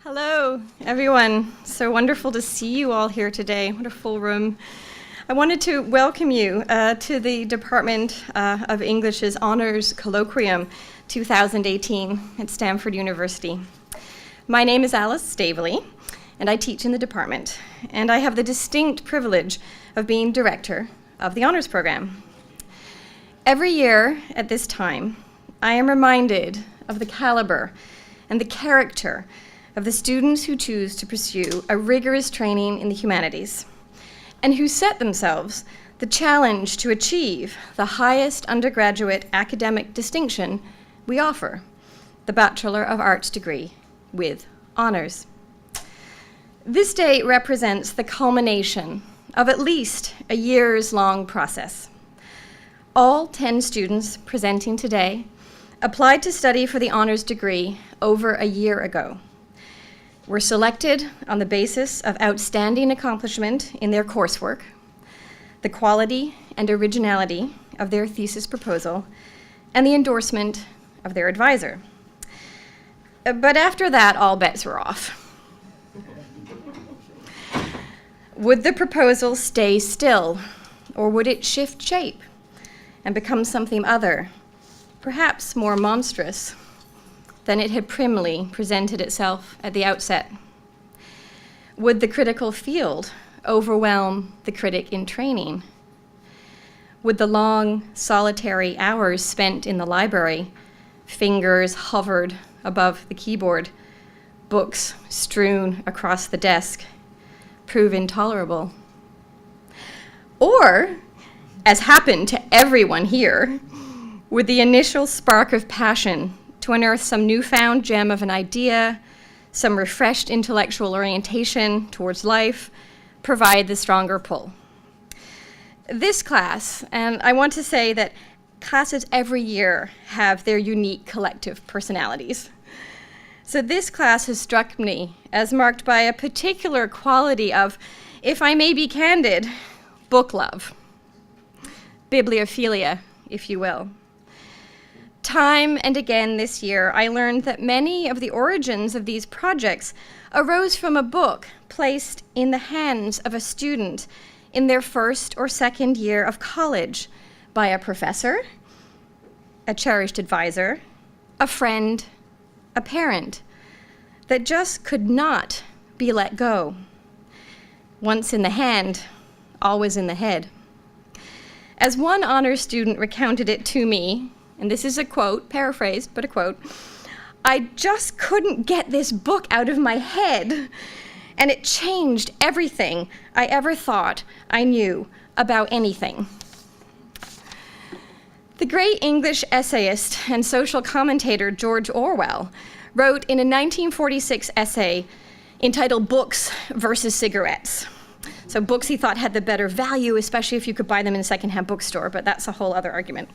Hello, everyone. So wonderful to see you all here today. What a full room. I wanted to welcome you to the Department of English's Honors Colloquium 2018 at Stanford University. My name is Alice Staveley, and I teach in the department, and I have the distinct privilege of being director of the honors program. Every year at this time, I am reminded of the caliber and the character of the students who choose to pursue a rigorous training in the humanities and who set themselves the challenge to achieve the highest undergraduate academic distinction we offer, the Bachelor of Arts degree with honors. This day represents the culmination of at least a years-long process. All 10 students presenting today applied to study for the honors degree over a year ago. Were selected on the basis of outstanding accomplishment in their coursework, the quality and originality of their thesis proposal, and the endorsement of their advisor. But after that, all bets were off. Would the proposal stay still, or would it shift shape and become something other, perhaps more monstrous than it had primly presented itself at the outset? Would the critical field overwhelm the critic in training? Would the long, solitary hours spent in the library, fingers hovered above the keyboard, books strewn across the desk, prove intolerable? Or, as happened to everyone here, would the initial spark of passion to unearth some newfound gem of an idea, some refreshed intellectual orientation towards life, provide the stronger pull? This class, and I want to say that classes every year have their unique collective personalities. So this class has struck me as marked by a particular quality of, if I may be candid, book love, bibliophilia, if you will. Time and again this year, I learned that many of the origins of these projects arose from a book placed in the hands of a student in their first or second year of college by a professor, a cherished advisor, a friend, a parent that just could not be let go. Once in the hand, always in the head. As one honors student recounted it to me, and this is a quote, paraphrased, but a quote, "I just couldn't get this book out of my head, and it changed everything I ever thought I knew about anything." The great English essayist and social commentator George Orwell wrote in a 1946 essay entitled "Books versus Cigarettes." So books he thought had the better value, especially if you could buy them in a secondhand bookstore, but that's a whole other argument,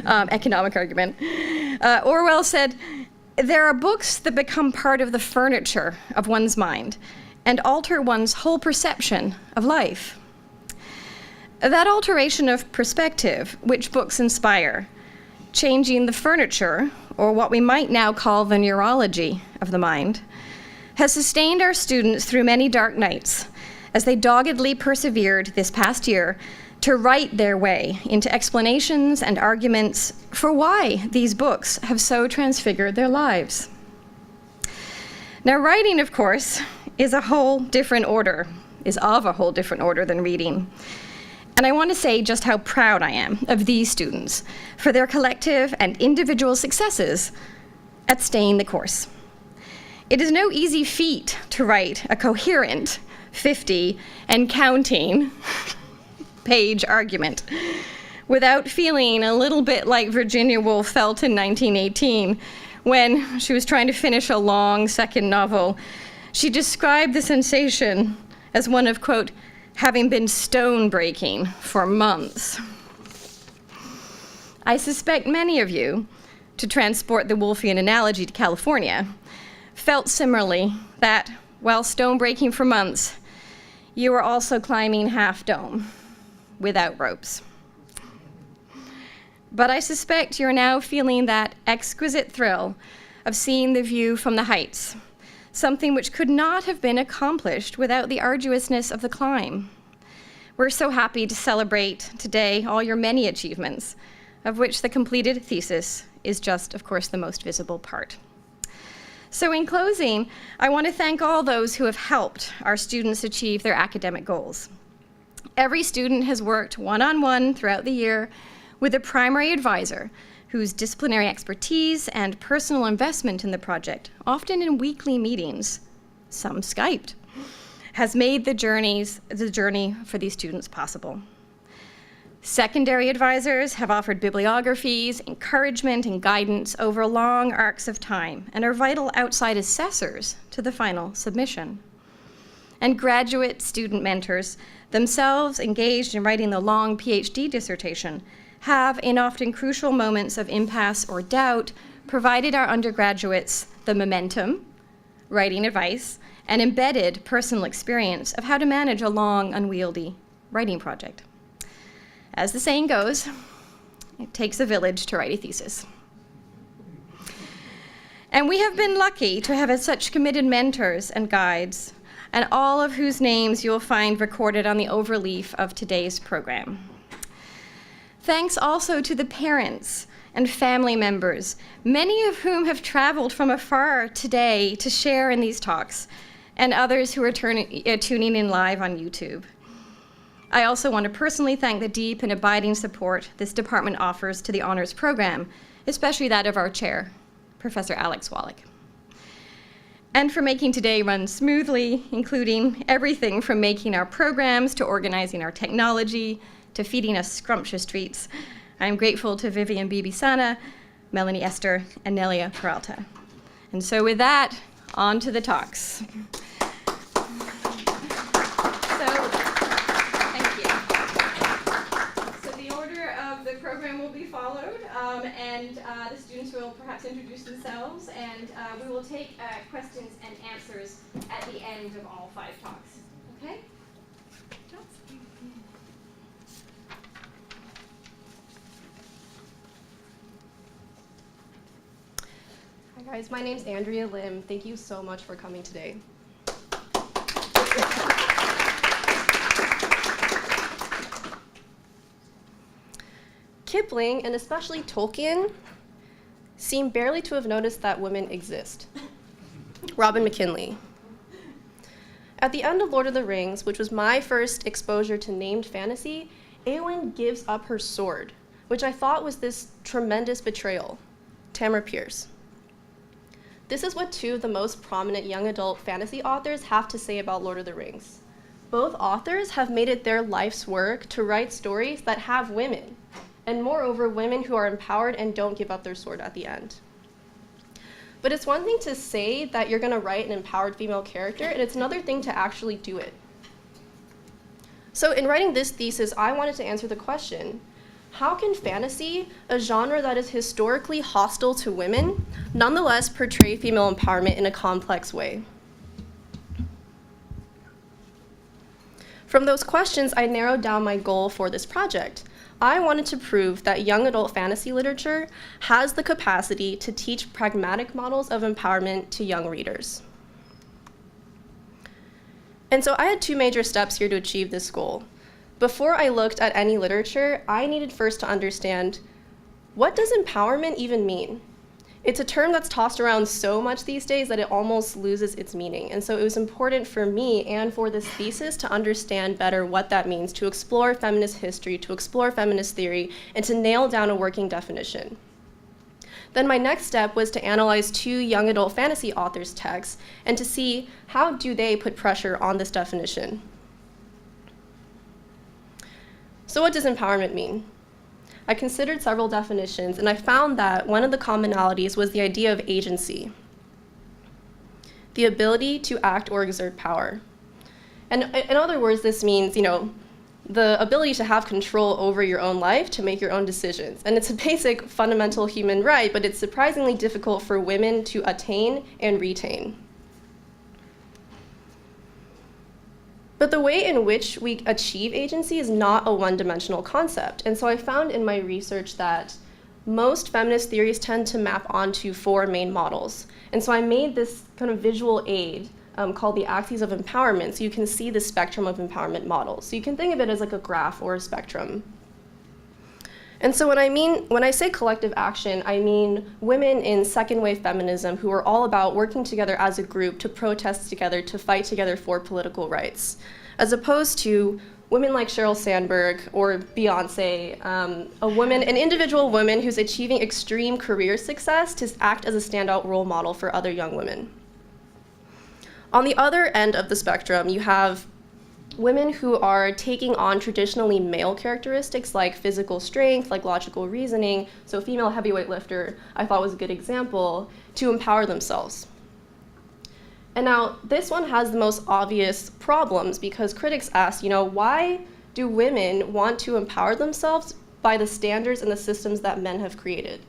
economic argument. Orwell said, "There are books that become part of the furniture of one's mind and alter one's whole perception of life." That alteration of perspective, which books inspire, changing the furniture, or what we might now call the neurology of the mind, has sustained our students through many dark nights as they doggedly persevered this past year to write their way into explanations and arguments for why these books have so transfigured their lives. Now, writing, of course, is of a whole different order than reading. And I want to say just how proud I am of these students for their collective and individual successes at staying the course. It is no easy feat to write a coherent 50 and counting page argument without feeling a little bit like Virginia Woolf felt in 1918 when she was trying to finish a long second novel. She described the sensation as one of, quote, having been stone breaking for months. I suspect many of you, to transport the Woolfian analogy to California, felt similarly that while stone breaking for months, you were also climbing Half Dome without ropes. But I suspect you're now feeling that exquisite thrill of seeing the view from the heights, something which could not have been accomplished without the arduousness of the climb. We're so happy to celebrate today all your many achievements, of which the completed thesis is just, of course, the most visible part. So in closing, I want to thank all those who have helped our students achieve their academic goals. Every student has worked one-on-one throughout the year with a primary advisor whose disciplinary expertise and personal investment in the project, often in weekly meetings, some Skyped, has made the journey for these students possible. Secondary advisors have offered bibliographies, encouragement, and guidance over long arcs of time and are vital outside assessors to the final submission. And graduate student mentors, themselves engaged in writing the long PhD dissertation, have, in often crucial moments of impasse or doubt, provided our undergraduates the momentum, writing advice, and embedded personal experience of how to manage a long, unwieldy writing project. As the saying goes, it takes a village to write a thesis. And we have been lucky to have had such committed mentors and guides, and all of whose names you'll find recorded on the overleaf of today's program. Thanks also to the parents and family members, many of whom have traveled from afar today to share in these talks, and others who are tuning in live on YouTube. I also want to personally thank the deep and abiding support this department offers to the honors program, especially that of our chair, Professor Alex Wallach. And for making today run smoothly, including everything from making our programs to organizing our technology to feeding us scrumptious treats. I'm grateful to Vivian Bibisana, Melanie Esther, and Nelia Peralta. And so with that, on to the talks. The program will be followed, and the students will perhaps introduce themselves, and we will take questions and answers at the end of all 5 talks. Okay? Hi guys, my name's Andrea Lim. Thank you so much for coming today. Kipling, and especially Tolkien, seem barely to have noticed that women exist. Robin McKinley. At the end of Lord of the Rings, which was my first exposure to named fantasy, Éowyn gives up her sword, which I thought was this tremendous betrayal. Tamara Pierce. This is what two of the most prominent young adult fantasy authors have to say about Lord of the Rings. Both authors have made it their life's work to write stories that have women, and moreover, women who are empowered and don't give up their sword at the end. But it's one thing to say that you're going to write an empowered female character, and it's another thing to actually do it. So in writing this thesis, I wanted to answer the question, how can fantasy, a genre that is historically hostile to women, nonetheless portray female empowerment in a complex way? From those questions, I narrowed down my goal for this project. I wanted to prove that young adult fantasy literature has the capacity to teach pragmatic models of empowerment to young readers. And so I had two major steps here to achieve this goal. Before I looked at any literature, I needed first to understand, what does empowerment even mean? It's a term that's tossed around so much these days that it almost loses its meaning. And so it was important for me and for this thesis to understand better what that means, to explore feminist history, to explore feminist theory, and to nail down a working definition. Then my next step was to analyze two young adult fantasy authors' texts and to see how do they put pressure on this definition. So what does empowerment mean? I considered several definitions, and I found that one of the commonalities was the idea of agency, the ability to act or exert power. And in other words, this means, the ability to have control over your own life, to make your own decisions. And it's a basic fundamental human right, but it's surprisingly difficult for women to attain and retain. But the way in which we achieve agency is not a one-dimensional concept. And so I found in my research that most feminist theories tend to map onto four main models. And so I made this kind of visual aid called the axes of empowerment, so you can see the spectrum of empowerment models. So you can think of it as like a graph or a spectrum. And so when I say collective action, I mean women in second wave feminism who are all about working together as a group to protest together, to fight together for political rights, as opposed to women like Sheryl Sandberg or Beyonce, an individual woman who's achieving extreme career success to act as a standout role model for other young women. On the other end of the spectrum, you have women who are taking on traditionally male characteristics like physical strength, like logical reasoning, so female heavyweight lifter I thought was a good example, to empower themselves. And now this one has the most obvious problems because critics ask, why do women want to empower themselves by the standards and the systems that men have created?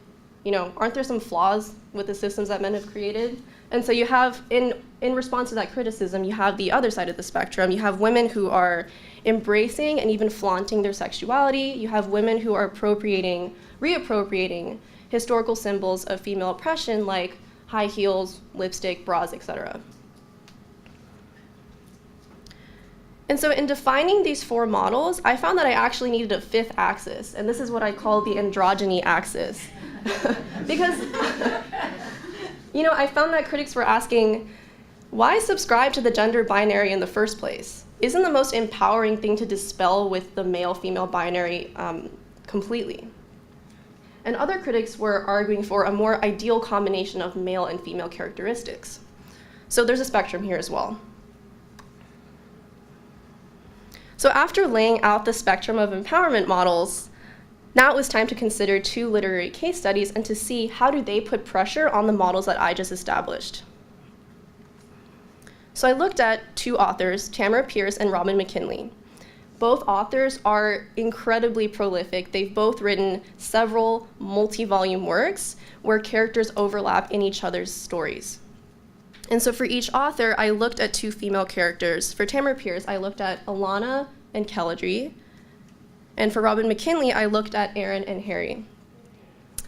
Aren't there some flaws with the systems that men have created? And so you have, in response to that criticism, you have the other side of the spectrum. You have women who are embracing and even flaunting their sexuality. You have women who are reappropriating historical symbols of female oppression like high heels, lipstick, bras, etc. And so in defining these four models, I found that I actually needed a fifth axis, and this is what I call the androgyny axis. Because I found that critics were asking, why subscribe to the gender binary in the first place? Isn't the most empowering thing to dispel with the male-female binary completely? And other critics were arguing for a more ideal combination of male and female characteristics. So there's a spectrum here as well. So after laying out the spectrum of empowerment models, now it was time to consider two literary case studies and to see how do they put pressure on the models that I just established. So I looked at two authors, Tamara Pierce and Robin McKinley. Both authors are incredibly prolific. They've both written several multi-volume works where characters overlap in each other's stories. And so for each author, I looked at two female characters. For Tamara Pierce, I looked at Alana and Kelladry. And for Robin McKinley, I looked at Aaron and Harry.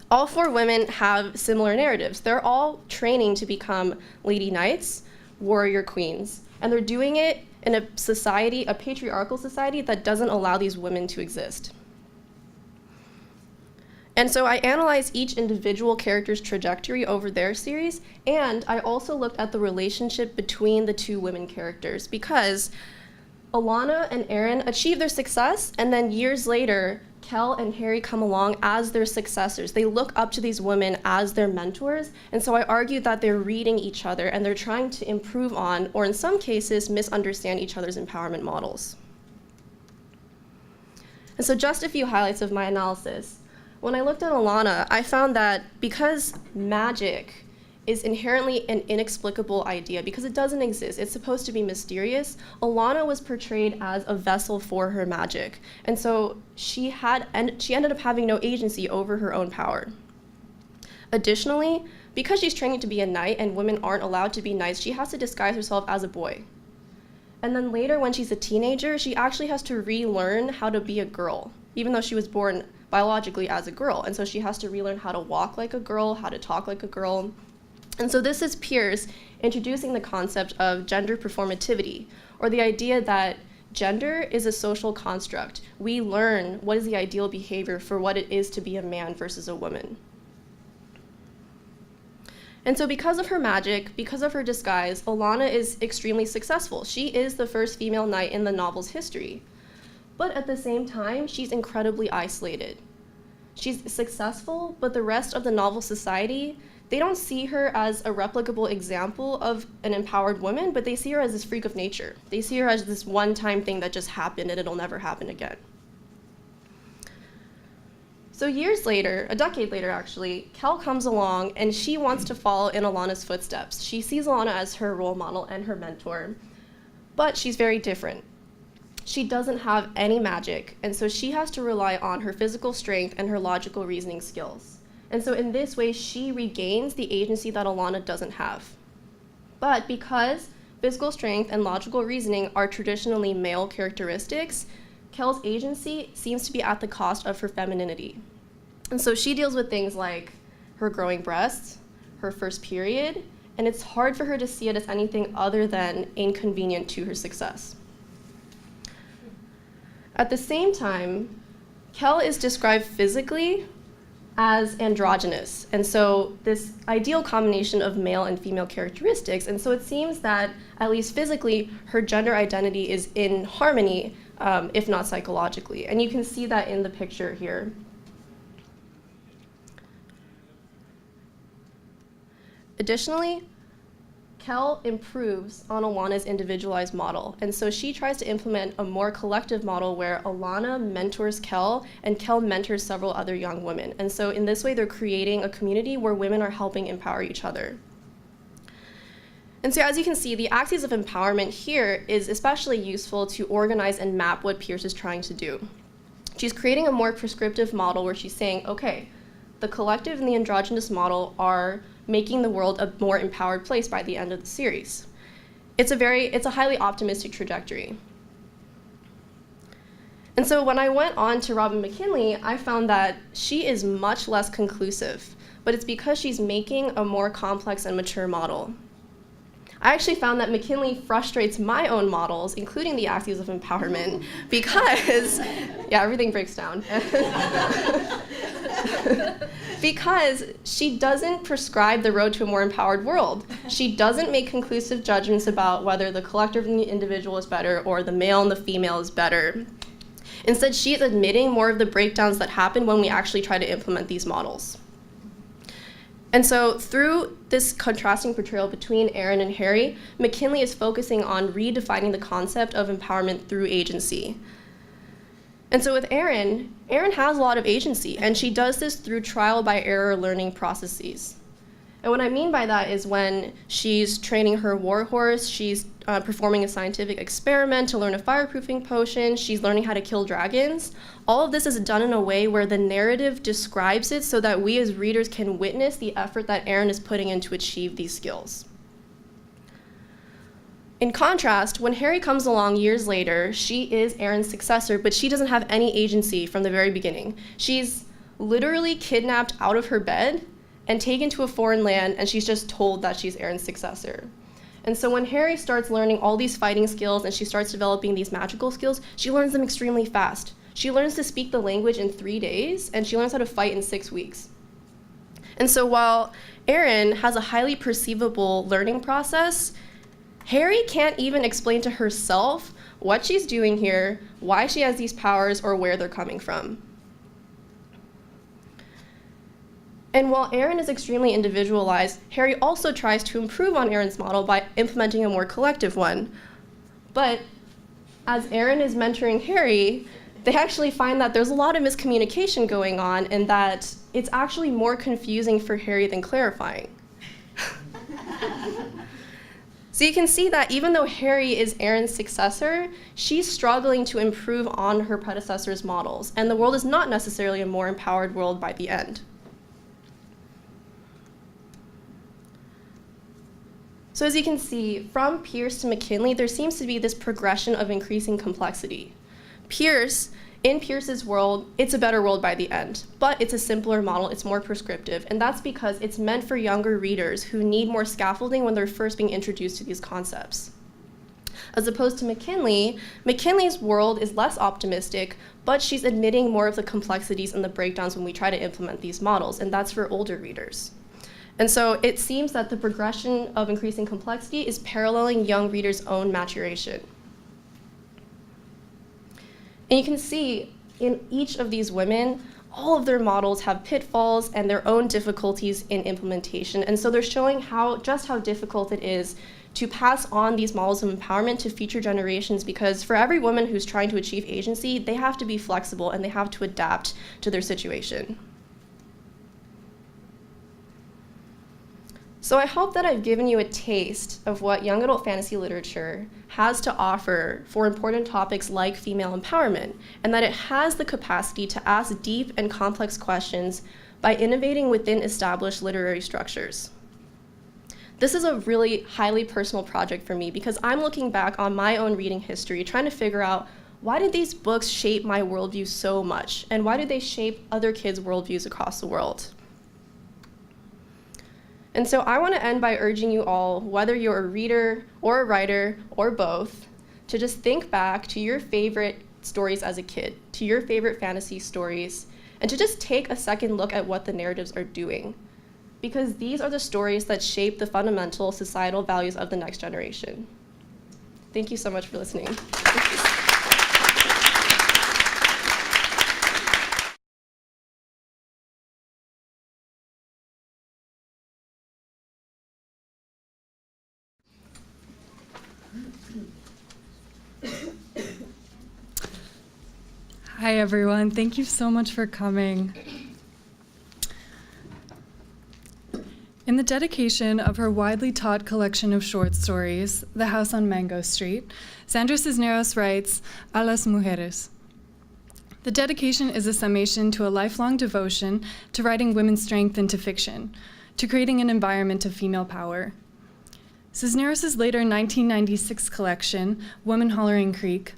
All four women have similar narratives. They're all training to become lady knights, warrior queens. And they're doing it in a patriarchal society that doesn't allow these women to exist. And so I analyzed each individual character's trajectory over their series, and I also looked at the relationship between the two women characters, because Alana and Aaron achieve their success, and then years later, Kel and Harry come along as their successors. They look up to these women as their mentors, and so I argued that they're reading each other and they're trying to improve on, or in some cases, misunderstand each other's empowerment models. And so just a few highlights of my analysis. When I looked at Alana, I found that because magic is inherently an inexplicable idea, because it doesn't exist, it's supposed to be mysterious, Alana was portrayed as a vessel for her magic. And so she ended up having no agency over her own power. Additionally, because she's training to be a knight and women aren't allowed to be knights, she has to disguise herself as a boy. And then later, when she's a teenager, she actually has to relearn how to be a girl, even though she was born biologically as a girl. And so she has to relearn how to walk like a girl, how to talk like a girl. And so this is Pierce introducing the concept of gender performativity, or the idea that gender is a social construct. We learn what is the ideal behavior for what it is to be a man versus a woman. And so because of her magic, because of her disguise, Alana is extremely successful. She is the first female knight in the novel's history. But at the same time, she's incredibly isolated. She's successful, but the rest of the novel society, they don't see her as a replicable example of an empowered woman, but they see her as this freak of nature. They see her as this one-time thing that just happened and it'll never happen again. So years later, a decade later actually, Kel comes along and she wants to follow in Alana's footsteps. She sees Alana as her role model and her mentor, but she's very different. She doesn't have any magic, and so she has to rely on her physical strength and her logical reasoning skills. And so in this way, she regains the agency that Alana doesn't have. But because physical strength and logical reasoning are traditionally male characteristics, Kel's agency seems to be at the cost of her femininity. And so she deals with things like her growing breasts, her first period, and it's hard for her to see it as anything other than inconvenient to her success. At the same time, Kel is described physically as androgynous, and so this ideal combination of male and female characteristics, and so it seems that, at least physically, her gender identity is in harmony, if not psychologically, and you can see that in the picture here. Additionally, Kel improves on Alana's individualized model, and so she tries to implement a more collective model where Alana mentors Kel, and Kel mentors several other young women. And so in this way, they're creating a community where women are helping empower each other. And so as you can see, the axis of empowerment here is especially useful to organize and map what Pierce is trying to do. She's creating a more prescriptive model where she's saying, okay, the collective and the androgynous model are making the world a more empowered place by the end of the series. It's a highly optimistic trajectory. And so when I went on to Robin McKinley, I found that she is much less conclusive, but it's because she's making a more complex and mature model. I actually found that McKinley frustrates my own models, including the axes of empowerment, because, yeah, everything breaks down. Because she doesn't prescribe the road to a more empowered world. She doesn't make conclusive judgments about whether the collective and the individual is better or the male and the female is better. Instead, she's admitting more of the breakdowns that happen when we actually try to implement these models. And so through this contrasting portrayal between Aaron and Harry, McKinley is focusing on redefining the concept of empowerment through agency. And so with Aaron has a lot of agency, and she does this through trial by error learning processes. And what I mean by that is when she's training her war horse, she's performing a scientific experiment to learn a fireproofing potion, she's learning how to kill dragons. All of this is done in a way where the narrative describes it so that we as readers can witness the effort that Aaron is putting in to achieve these skills. In contrast, when Harry comes along years later, she is Aaron's successor, but she doesn't have any agency from the very beginning. She's literally kidnapped out of her bed and taken to a foreign land, and she's just told that she's Aaron's successor. And so when Harry starts learning all these fighting skills and she starts developing these magical skills, she learns them extremely fast. She learns to speak the language in 3 days, and she learns how to fight in 6 weeks. And so while Erin has a highly perceivable learning process, Harry can't even explain to herself what she's doing here, why she has these powers, or where they're coming from. And while Erin is extremely individualized, Harry also tries to improve on Erin's model by implementing a more collective one. But as Erin is mentoring Harry, they actually find that there's a lot of miscommunication going on and that it's actually more confusing for Harry than clarifying. So you can see that even though Harry is Erin's successor, she's struggling to improve on her predecessor's models, and the world is not necessarily a more empowered world by the end. So as you can see, from Pierce to McKinley, there seems to be this progression of increasing complexity. In Pierce's world, it's a better world by the end, but it's a simpler model, it's more prescriptive, and that's because it's meant for younger readers who need more scaffolding when they're first being introduced to these concepts. As opposed to McKinley's world is less optimistic, but she's admitting more of the complexities and the breakdowns when we try to implement these models, and that's for older readers. And so it seems that the progression of increasing complexity is paralleling young readers' own maturation. And you can see in each of these women, all of their models have pitfalls and their own difficulties in implementation. And so they're showing just how difficult it is to pass on these models of empowerment to future generations, because for every woman who's trying to achieve agency, they have to be flexible and they have to adapt to their situation. So I hope that I've given you a taste of what young adult fantasy literature has to offer for important topics like female empowerment, and that it has the capacity to ask deep and complex questions by innovating within established literary structures. This is a really highly personal project for me because I'm looking back on my own reading history, trying to figure out why did these books shape my worldview so much, and why did they shape other kids' worldviews across the world? And so I want to end by urging you all, whether you're a reader or a writer or both, to just think back to your favorite stories as a kid, to your favorite fantasy stories, and to just take a second look at what the narratives are doing. Because these are the stories that shape the fundamental societal values of the next generation. Thank you so much for listening. Hi, everyone. Thank you so much for coming. In the dedication of her widely taught collection of short stories, The House on Mango Street, Sandra Cisneros writes, "A las mujeres." The dedication is a summation to a lifelong devotion to writing women's strength into fiction, to creating an environment of female power. Cisneros' later 1996 collection, Woman Hollering Creek,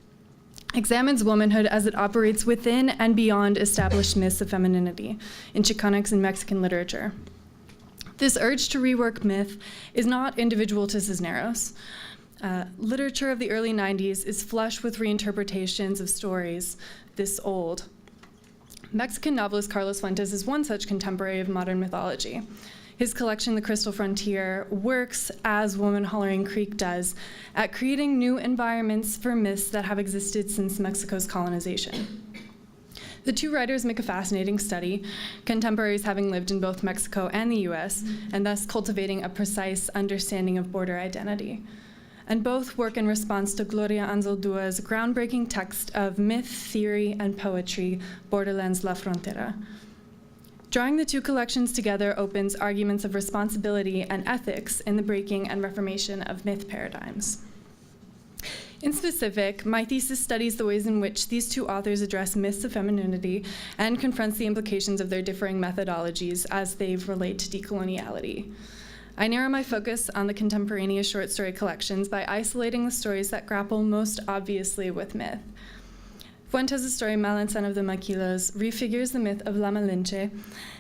examines womanhood as it operates within and beyond established myths of femininity in Chicanx and Mexican literature. This urge to rework myth is not individual to Cisneros. Literature of the early 90s is flush with reinterpretations of stories this old. Mexican novelist Carlos Fuentes is one such contemporary of modern mythology. His collection, The Crystal Frontier, works as Woman Hollering Creek does at creating new environments for myths that have existed since Mexico's colonization. The two writers make a fascinating study, contemporaries having lived in both Mexico and the US, and thus cultivating a precise understanding of border identity. And both work in response to Gloria Anzaldua's groundbreaking text of myth, theory, and poetry, Borderlands La Frontera. Drawing the two collections together opens arguments of responsibility and ethics in the breaking and reformation of myth paradigms. In specific, my thesis studies the ways in which these two authors address myths of femininity and confronts the implications of their differing methodologies as they relate to decoloniality. I narrow my focus on the contemporaneous short story collections by isolating the stories that grapple most obviously with myth. Fuentes' story, Malin, Son of the Maquilas, refigures the myth of La Malinche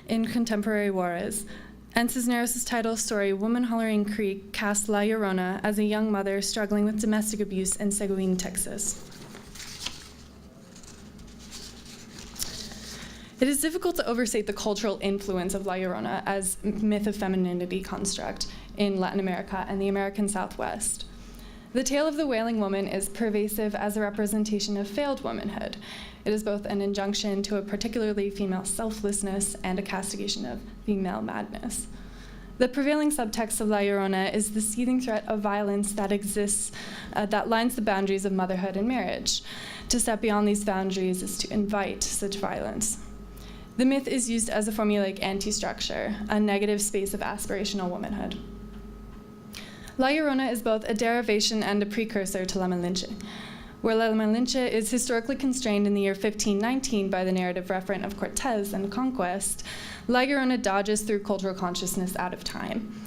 in contemporary Juarez, and Cisneros' title story, Woman Hollering Creek, casts La Llorona as a young mother struggling with domestic abuse in Seguin, Texas. It is difficult to overstate the cultural influence of La Llorona as myth of femininity construct in Latin America and the American Southwest. The tale of the wailing woman is pervasive as a representation of failed womanhood. It is both an injunction to a particularly female selflessness and a castigation of female madness. The prevailing subtext of La Llorona is the seething threat of violence that exists, that lines the boundaries of motherhood and marriage. To step beyond these boundaries is to invite such violence. The myth is used as a formulaic anti-structure, a negative space of aspirational womanhood. La Llorona is both a derivation and a precursor to La Malinche. Where La Malinche is historically constrained in the year 1519 by the narrative referent of Cortés and conquest, La Llorona dodges through cultural consciousness out of time.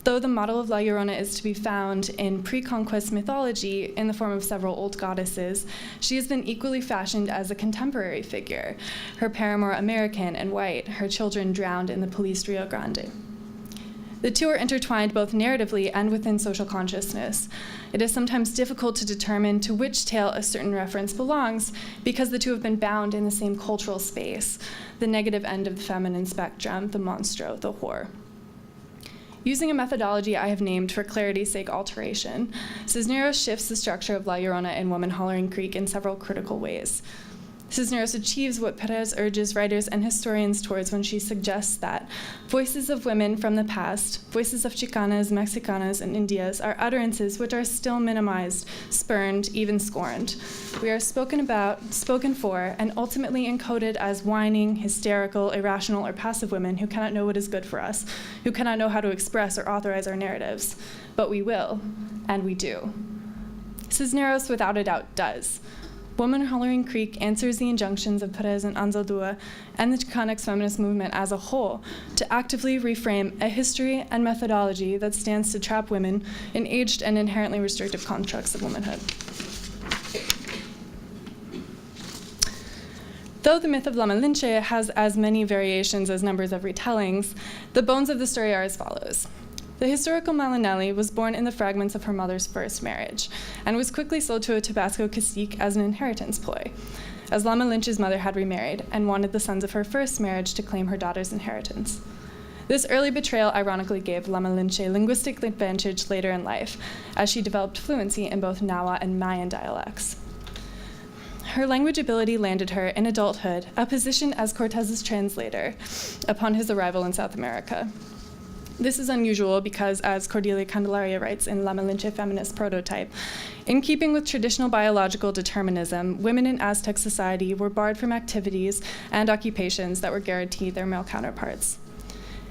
Though the model of La Llorona is to be found in pre-conquest mythology in the form of several old goddesses, she has been equally fashioned as a contemporary figure, her paramour American and white, her children drowned in the policed Rio Grande. The two are intertwined both narratively and within social consciousness. It is sometimes difficult to determine to which tale a certain reference belongs because the two have been bound in the same cultural space, the negative end of the feminine spectrum, the monstro, the whore. Using a methodology I have named for clarity's sake alteration, Cisneros shifts the structure of La Llorona in Woman Hollering Creek in several critical ways. Cisneros achieves what Perez urges writers and historians towards when she suggests that voices of women from the past, voices of Chicanas, Mexicanas, and Indias, are utterances which are still minimized, spurned, even scorned. We are spoken about, spoken for, and ultimately encoded as whining, hysterical, irrational, or passive women who cannot know what is good for us, who cannot know how to express or authorize our narratives. But we will, and we do. Cisneros, without a doubt, does. Woman Hollering Creek answers the injunctions of Perez and Anzaldúa and the Chicanx feminist movement as a whole to actively reframe a history and methodology that stands to trap women in aged and inherently restrictive constructs of womanhood. Though the myth of La Malinche has as many variations as numbers of retellings, the bones of the story are as follows. The historical Malinelli was born in the fragments of her mother's first marriage and was quickly sold to a Tabasco cacique as an inheritance ploy, as La Malinche's mother had remarried and wanted the sons of her first marriage to claim her daughter's inheritance. This early betrayal ironically gave La Malinche linguistic advantage later in life, as she developed fluency in both Nahua and Mayan dialects. Her language ability landed her, in adulthood, a position as Cortez's translator upon his arrival in South America. This is unusual because, as Cordelia Candelaria writes in La Malinche Feminist Prototype, in keeping with traditional biological determinism, women in Aztec society were barred from activities and occupations that were guaranteed their male counterparts.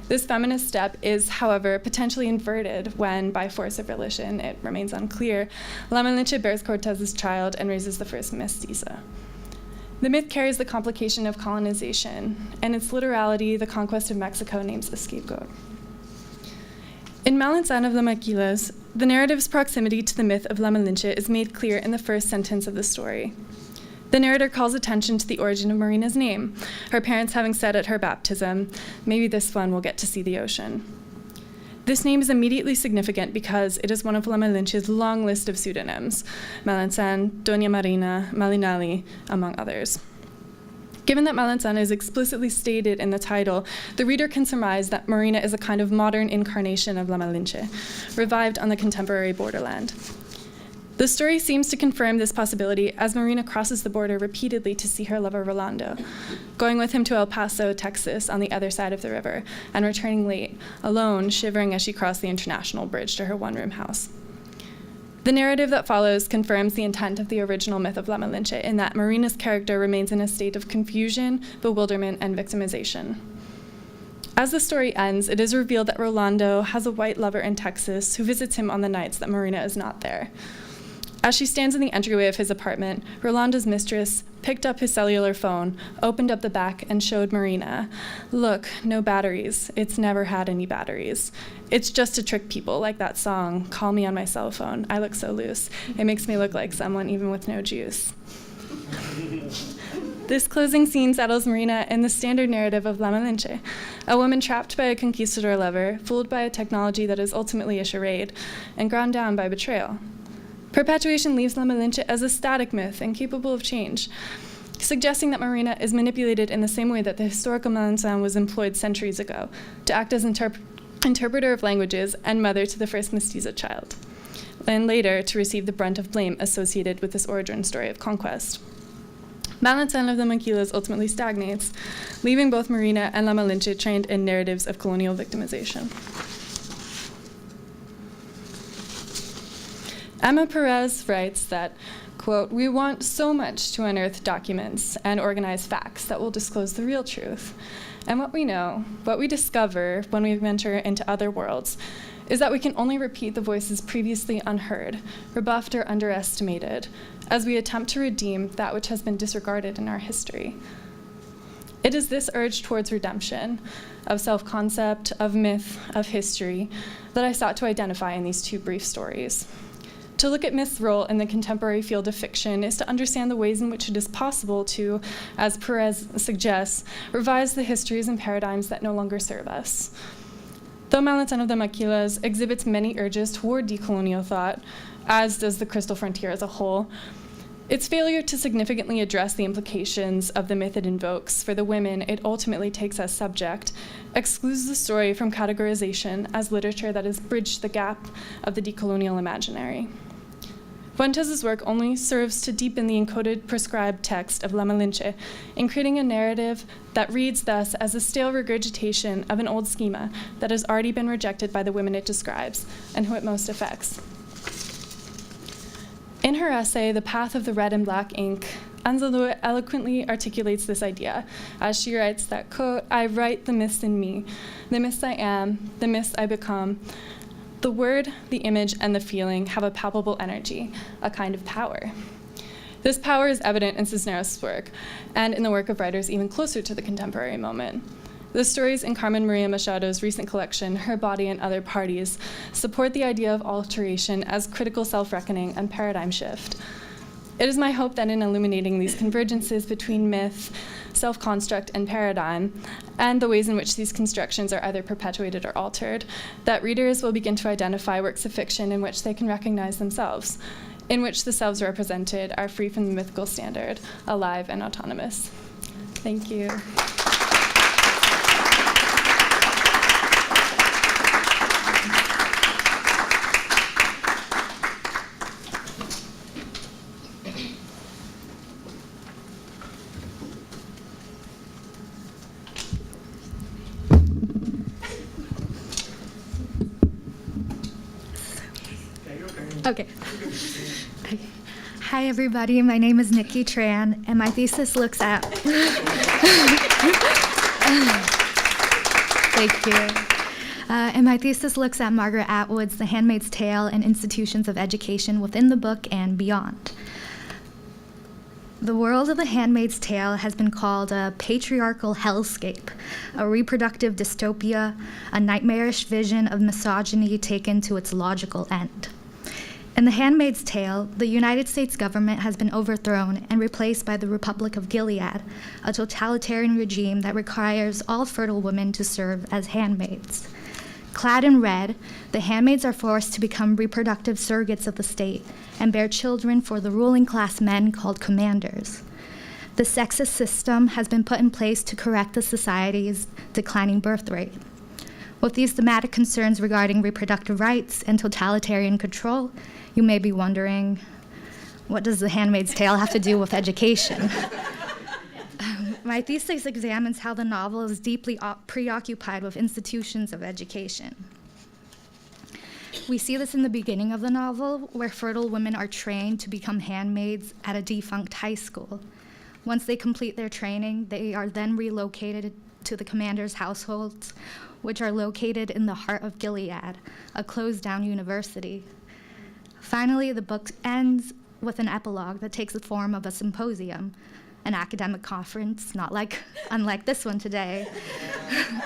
This feminist step is, however, potentially inverted when, by force of religion, it remains unclear, La Malinche bears Cortez's child and raises the first mestiza. The myth carries the complication of colonization, and its literality, the conquest of Mexico, names a scapegoat. In Malintzan of the Maquilas, the narrative's proximity to the myth of La Malinche is made clear in the first sentence of the story. The narrator calls attention to the origin of Marina's name, her parents having said at her baptism, "Maybe this one will get to see the ocean." This name is immediately significant because it is one of La Malinche's long list of pseudonyms, Malintzan, Doña Marina, Malinali, among others. Given that Malintzan is explicitly stated in the title, the reader can surmise that Marina is a kind of modern incarnation of La Malinche, revived on the contemporary borderland. The story seems to confirm this possibility as Marina crosses the border repeatedly to see her lover Rolando, going with him to El Paso, Texas, on the other side of the river, and returning late, alone, shivering as she crossed the international bridge to her one-room house. The narrative that follows confirms the intent of the original myth of La Malinche in that Marina's character remains in a state of confusion, bewilderment, and victimization. As the story ends, it is revealed that Rolando has a white lover in Texas who visits him on the nights that Marina is not there. As she stands in the entryway of his apartment, Rolando's mistress picked up his cellular phone, opened up the back, and showed Marina, "Look, no batteries. It's never had any batteries. It's just to trick people, like that song, 'Call Me on My Cell Phone. I look so loose. It makes me look like someone even with no juice.'" This closing scene settles Marina in the standard narrative of La Malinche, a woman trapped by a conquistador lover, fooled by a technology that is ultimately a charade, and ground down by betrayal. Perpetuation leaves La Malinche as a static myth incapable of change. suggesting that Marina is manipulated in the same way that the historical Melanson was employed centuries ago, to act as interpreter of languages and mother to the first mestizo child, and later to receive the brunt of blame associated with this origin story of conquest. Melanson of the Maquilas ultimately stagnates, leaving both Marina and La Malinche trained in narratives of colonial victimization. Emma Perez writes that, quote, "We want so much to unearth documents and organize facts that will disclose the real truth. And what we know, what we discover when we venture into other worlds, is that we can only repeat the voices previously unheard, rebuffed or underestimated, as we attempt to redeem that which has been disregarded in our history." It is this urge towards redemption, of self-concept, of myth, of history, that I sought to identify in these two brief stories. To look at myth's role in the contemporary field of fiction is to understand the ways in which it is possible to, as Perez suggests, revise the histories and paradigms that no longer serve us. Though Melanson of the Maquilas exhibits many urges toward decolonial thought, as does the Crystal Frontier as a whole, its failure to significantly address the implications of the myth it invokes for the women it ultimately takes as subject excludes the story from categorization as literature that has bridged the gap of the decolonial imaginary. Fuentes' work only serves to deepen the encoded prescribed text of La Malinche in creating a narrative that reads thus as a stale regurgitation of an old schema that has already been rejected by the women it describes and who it most affects. In her essay, The Path of the Red and Black Ink, Anzalou eloquently articulates this idea, as she writes that, quote, "I write the myths in me, the myths I am, the myths I become. The word, the image, and the feeling have a palpable energy, a kind of power." This power is evident in Cisneros' work, and in the work of writers even closer to the contemporary moment. The stories in Carmen Maria Machado's recent collection, Her Body and Other Parties, support the idea of alteration as critical self-reckoning and paradigm shift. It is my hope that in illuminating these convergences between myth, self-construct, and paradigm, and the ways in which these constructions are either perpetuated or altered, that readers will begin to identify works of fiction in which they can recognize themselves, in which the selves represented are free from the mythical standard, alive and autonomous. Thank you. Okay. Hi, everybody. My name is Nikki Tran, and my thesis looks at... Thank you. And my thesis looks at Margaret Atwood's The Handmaid's Tale and institutions of education within the book and beyond. The world of The Handmaid's Tale has been called a patriarchal hellscape, a reproductive dystopia, a nightmarish vision of misogyny taken to its logical end. In The Handmaid's Tale, the United States government has been overthrown and replaced by the Republic of Gilead, a totalitarian regime that requires all fertile women to serve as handmaids. Clad in red, the handmaids are forced to become reproductive surrogates of the state and bear children for the ruling class men called commanders. The sexist system has been put in place to correct the society's declining birth rate. With these thematic concerns regarding reproductive rights and totalitarian control, you may be wondering, what does The Handmaid's Tale have to do with education? My thesis examines how the novel is deeply preoccupied with institutions of education. We see this in the beginning of the novel, where fertile women are trained to become handmaids at a defunct high school. Once they complete their training, they are then relocated to the commander's households, which are located in the heart of Gilead, a closed-down university. Finally, the book ends with an epilogue that takes the form of a symposium, an academic conference, unlike this one today,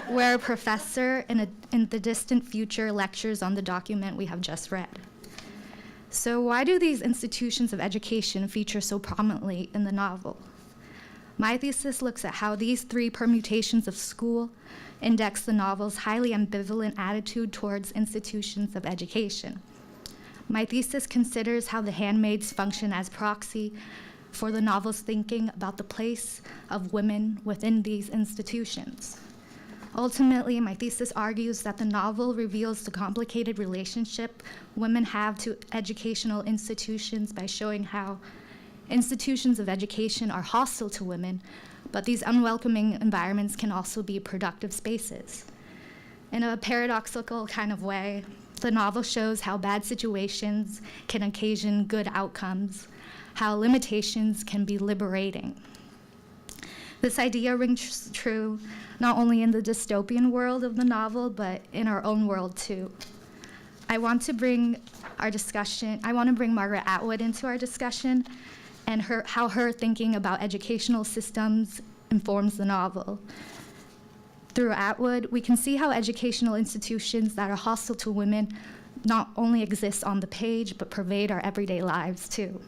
where a professor in the distant future lectures on the document we have just read. So why do these institutions of education feature so prominently in the novel? My thesis looks at how these three permutations of school index the novel's highly ambivalent attitude towards institutions of education. My thesis considers how the handmaids function as proxy for the novel's thinking about the place of women within these institutions. Ultimately, my thesis argues that the novel reveals the complicated relationship women have to educational institutions by showing how institutions of education are hostile to women, but these unwelcoming environments can also be productive spaces. In a paradoxical kind of way, the novel shows how bad situations can occasion good outcomes, how limitations can be liberating. This idea rings true not only in the dystopian world of the novel, but in our own world too. I want to bring Margaret Atwood into our discussion and how her thinking about educational systems informs the novel. Through Atwood, we can see how educational institutions that are hostile to women not only exist on the page, but pervade our everyday lives too.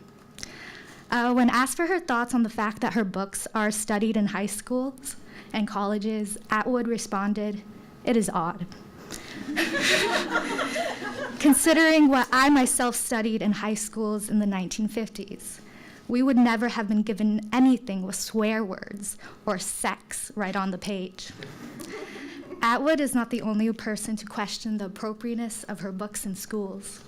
When asked for her thoughts on the fact that her books are studied in high schools and colleges, Atwood responded, "It is odd." Considering what I myself studied in high schools in the 1950s, we would never have been given anything with swear words or sex right on the page. Atwood is not the only person to question the appropriateness of her books in schools.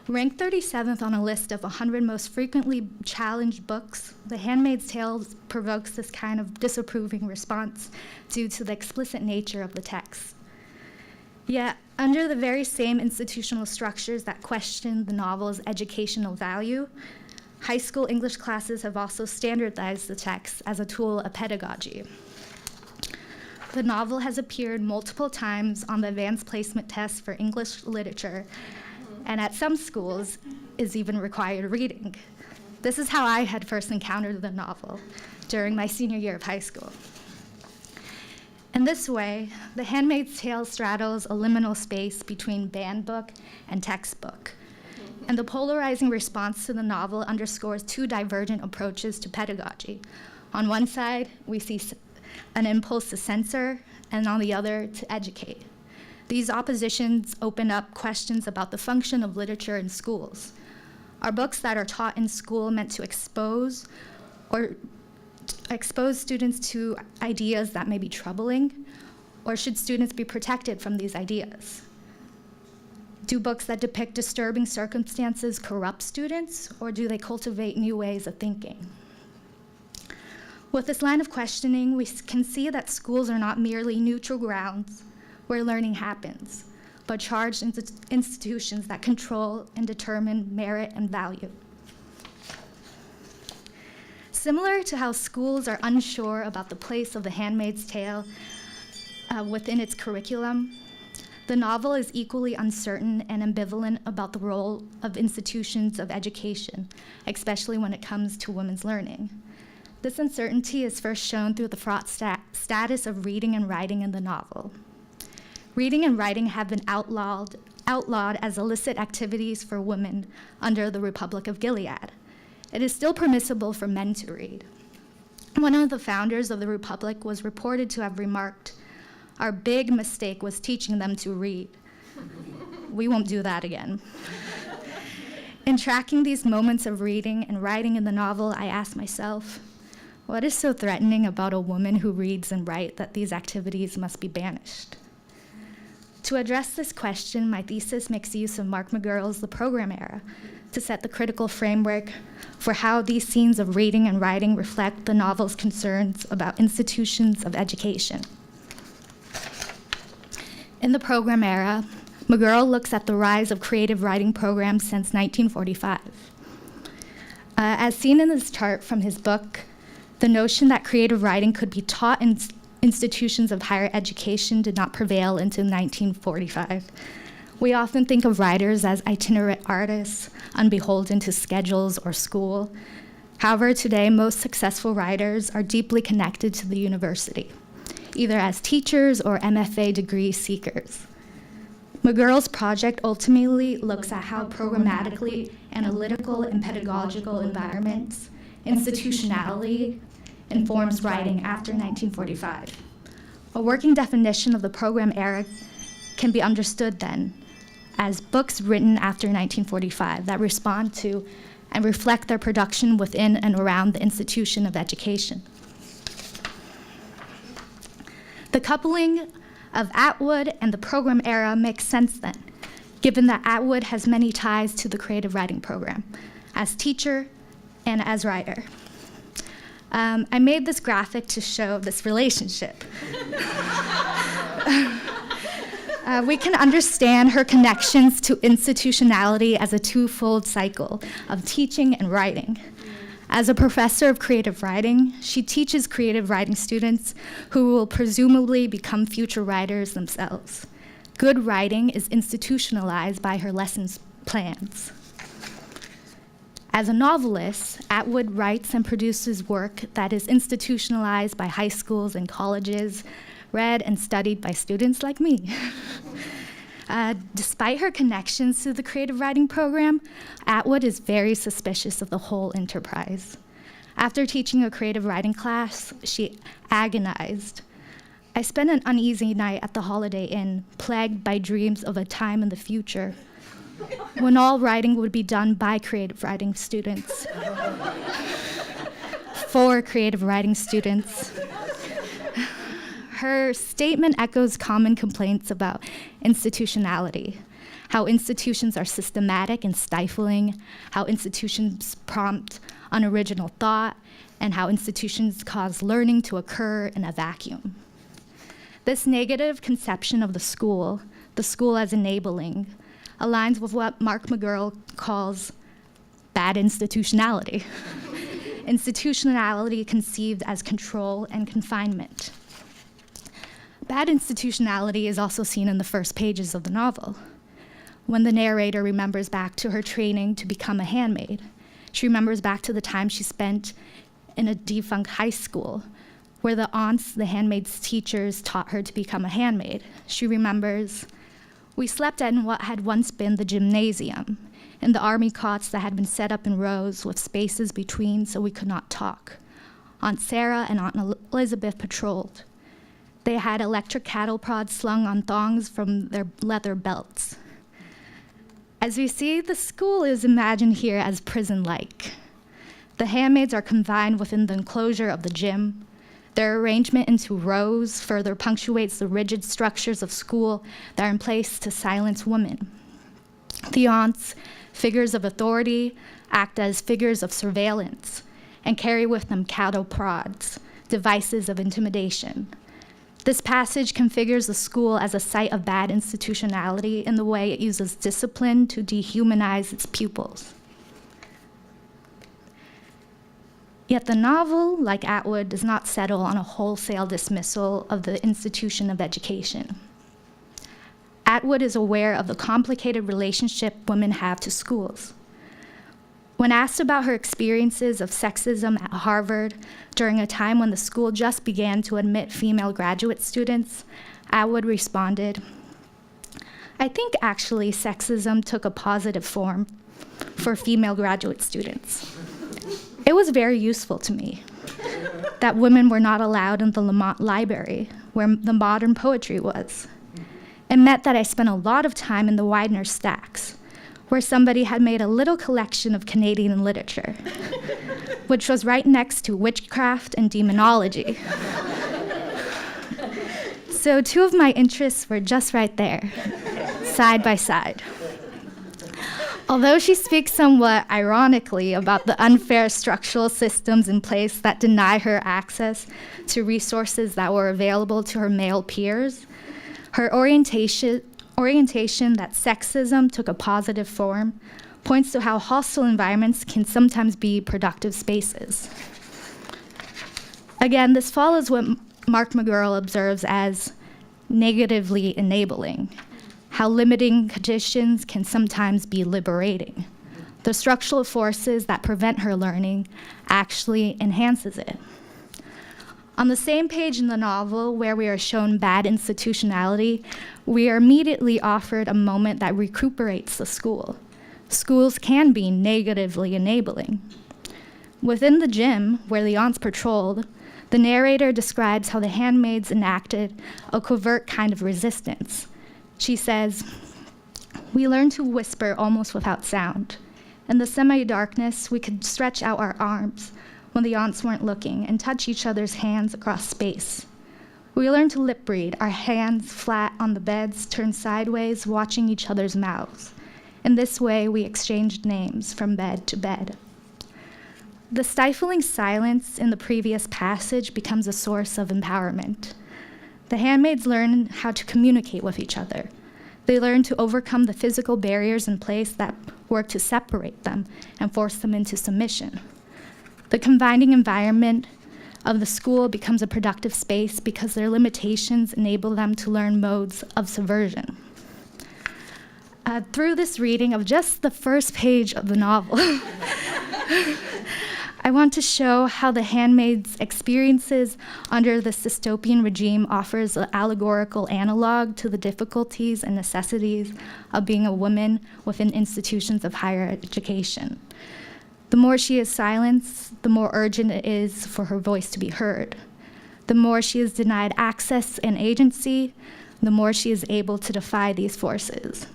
Ranked 37th on a list of 100 most frequently challenged books, The Handmaid's Tale provokes this kind of disapproving response due to the explicit nature of the text. Yet, under the very same institutional structures that question the novel's educational value, high school English classes have also standardized the text as a tool of pedagogy. The novel has appeared multiple times on the advanced placement test for English literature, and at some schools is even required reading. This is how I had first encountered the novel during my senior year of high school. In this way, The Handmaid's Tale straddles a liminal space between banned book and textbook. And the polarizing response to the novel underscores two divergent approaches to pedagogy. On one side, we see an impulse to censor, and on the other, to educate. These oppositions open up questions about the function of literature in schools. Are books that are taught in school meant to expose students to ideas that may be troubling, or should students be protected from these ideas? Do books that depict disturbing circumstances corrupt students, or do they cultivate new ways of thinking? With this line of questioning, we can see that schools are not merely neutral grounds where learning happens, but charged institutions that control and determine merit and value. Similar to how schools are unsure about the place of The Handmaid's Tale within its curriculum, the novel is equally uncertain and ambivalent about the role of institutions of education, especially when it comes to women's learning. This uncertainty is first shown through the fraught status of reading and writing in the novel. Reading and writing have been outlawed as illicit activities for women under the Republic of Gilead. It is still permissible for men to read. One of the founders of the Republic was reported to have remarked, "Our big mistake was teaching them to read. We won't do that again." In tracking these moments of reading and writing in the novel, I asked myself, what is so threatening about a woman who reads and writes that these activities must be banished? To address this question, my thesis makes use of Mark McGurl's The Program Era to set the critical framework for how these scenes of reading and writing reflect the novel's concerns about institutions of education. In The Program Era, McGurl looks at the rise of creative writing programs since 1945. As seen in this chart from his book, the notion that creative writing could be taught in institutions of higher education did not prevail until 1945. We often think of writers as itinerant artists, unbeholden to schedules or school. However, today, most successful writers are deeply connected to the university, either as teachers or MFA degree seekers. McGurl's project ultimately looks at how programmatically analytical and pedagogical environments, institutionality, informs writing after 1945. A working definition of the program era can be understood then as books written after 1945 that respond to and reflect their production within and around the institution of education. The coupling of Atwood and the program era makes sense then, given that Atwood has many ties to the creative writing program, as teacher and as writer. I made this graphic to show this relationship. We can understand her connections to institutionality as a twofold cycle of teaching and writing. As a professor of creative writing, she teaches creative writing students who will presumably become future writers themselves. Good writing is institutionalized by her lessons plans. As a novelist, Atwood writes and produces work that is institutionalized by high schools and colleges, read and studied by students like me. Despite her connections to the creative writing program, Atwood is very suspicious of the whole enterprise. After teaching a creative writing class, she agonized. I spent an uneasy night at the Holiday Inn, plagued by dreams of a time in the future when all writing would be done by creative writing students, for creative writing students. Her statement echoes common complaints about institutionality, how institutions are systematic and stifling, how institutions prompt unoriginal thought, and how institutions cause learning to occur in a vacuum. This negative conception of the school as enabling, aligns with what Mark McGurl calls bad institutionality. Institutionality conceived as control and confinement. Bad institutionality is also seen in the first pages of the novel. When the narrator remembers back to her training to become a handmaid, she remembers back to the time she spent in a defunct high school, where the aunts, the handmaid's teachers, taught her to become a handmaid. She remembers, we slept in what had once been the gymnasium, in the army cots that had been set up in rows with spaces between so we could not talk. Aunt Sarah and Aunt Elizabeth patrolled. They had electric cattle prods slung on thongs from their leather belts. As we see, the school is imagined here as prison-like. The handmaids are confined within the enclosure of the gym. Their arrangement into rows further punctuates the rigid structures of school that are in place to silence women. The aunts, figures of authority, act as figures of surveillance and carry with them cattle prods, devices of intimidation. This passage configures the school as a site of bad institutionality in the way it uses discipline to dehumanize its pupils. Yet the novel, like Atwood, does not settle on a wholesale dismissal of the institution of education. Atwood is aware of the complicated relationship women have to schools. When asked about her experiences of sexism at Harvard during a time when the school just began to admit female graduate students, Atwood responded, I think actually sexism took a positive form for female graduate students. It was very useful to me that women were not allowed in the Lamont Library, where the modern poetry was. It meant that I spent a lot of time in the Widener stacks, where somebody had made a little collection of Canadian literature, which was right next to witchcraft and demonology. So two of my interests were just right there, side by side. Although she speaks somewhat ironically about the unfair structural systems in place that deny her access to resources that were available to her male peers, her orientation that sexism took a positive form points to how hostile environments can sometimes be productive spaces. Again, this follows what Mark McGurl observes as negatively enabling, how limiting conditions can sometimes be liberating. The structural forces that prevent her learning actually enhances it. On the same page in the novel where we are shown bad institutionality, we are immediately offered a moment that recuperates the school. Schools can be negatively enabling. Within the gym, where the aunts patrolled, the narrator describes how the handmaids enacted a covert kind of resistance. She says, we learned to whisper almost without sound, In the semi-darkness, we could stretch out our arms when the aunts weren't looking and touch each other's hands across space. We learned to lip read, our hands flat on the beds, turned sideways, watching each other's mouths. In this way, we exchanged names from bed to bed. The stifling silence in the previous passage becomes a source of empowerment. The handmaids learn how to communicate with each other. They learn to overcome the physical barriers in place that work to separate them and force them into submission. The confining environment of the school becomes a productive space because their limitations enable them to learn modes of subversion. Through this reading of just the first page of the novel, I want to show how the handmaid's experiences under this dystopian regime offers an allegorical analog to the difficulties and necessities of being a woman within institutions of higher education. The more she is silenced, the more urgent it is for her voice to be heard. The more she is denied access and agency, the more she is able to defy these forces.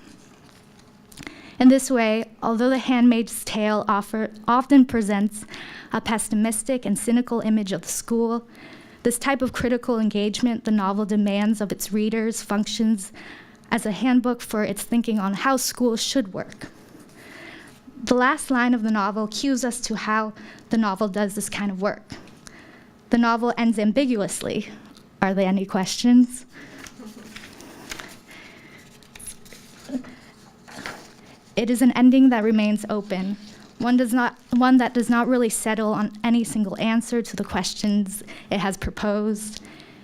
In this way, although The Handmaid's Tale often presents a pessimistic and cynical image of the school, this type of critical engagement the novel demands of its readers functions as a handbook for its thinking on how schools should work. The last line of the novel cues us to how the novel does this kind of work. The novel ends ambiguously. Are there any questions? It is an ending that remains open, one that does not really settle on any single answer to the questions it has proposed.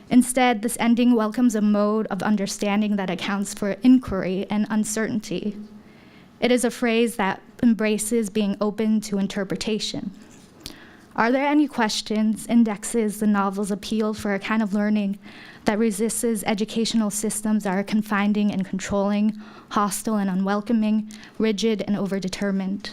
Instead, this ending welcomes a mode of understanding that accounts for inquiry and uncertainty. It is a phrase that embraces being open to interpretation. Are there any questions indexes the novel's appeal for a kind of learning that resists educational systems that are confining and controlling, hostile and unwelcoming, rigid and overdetermined?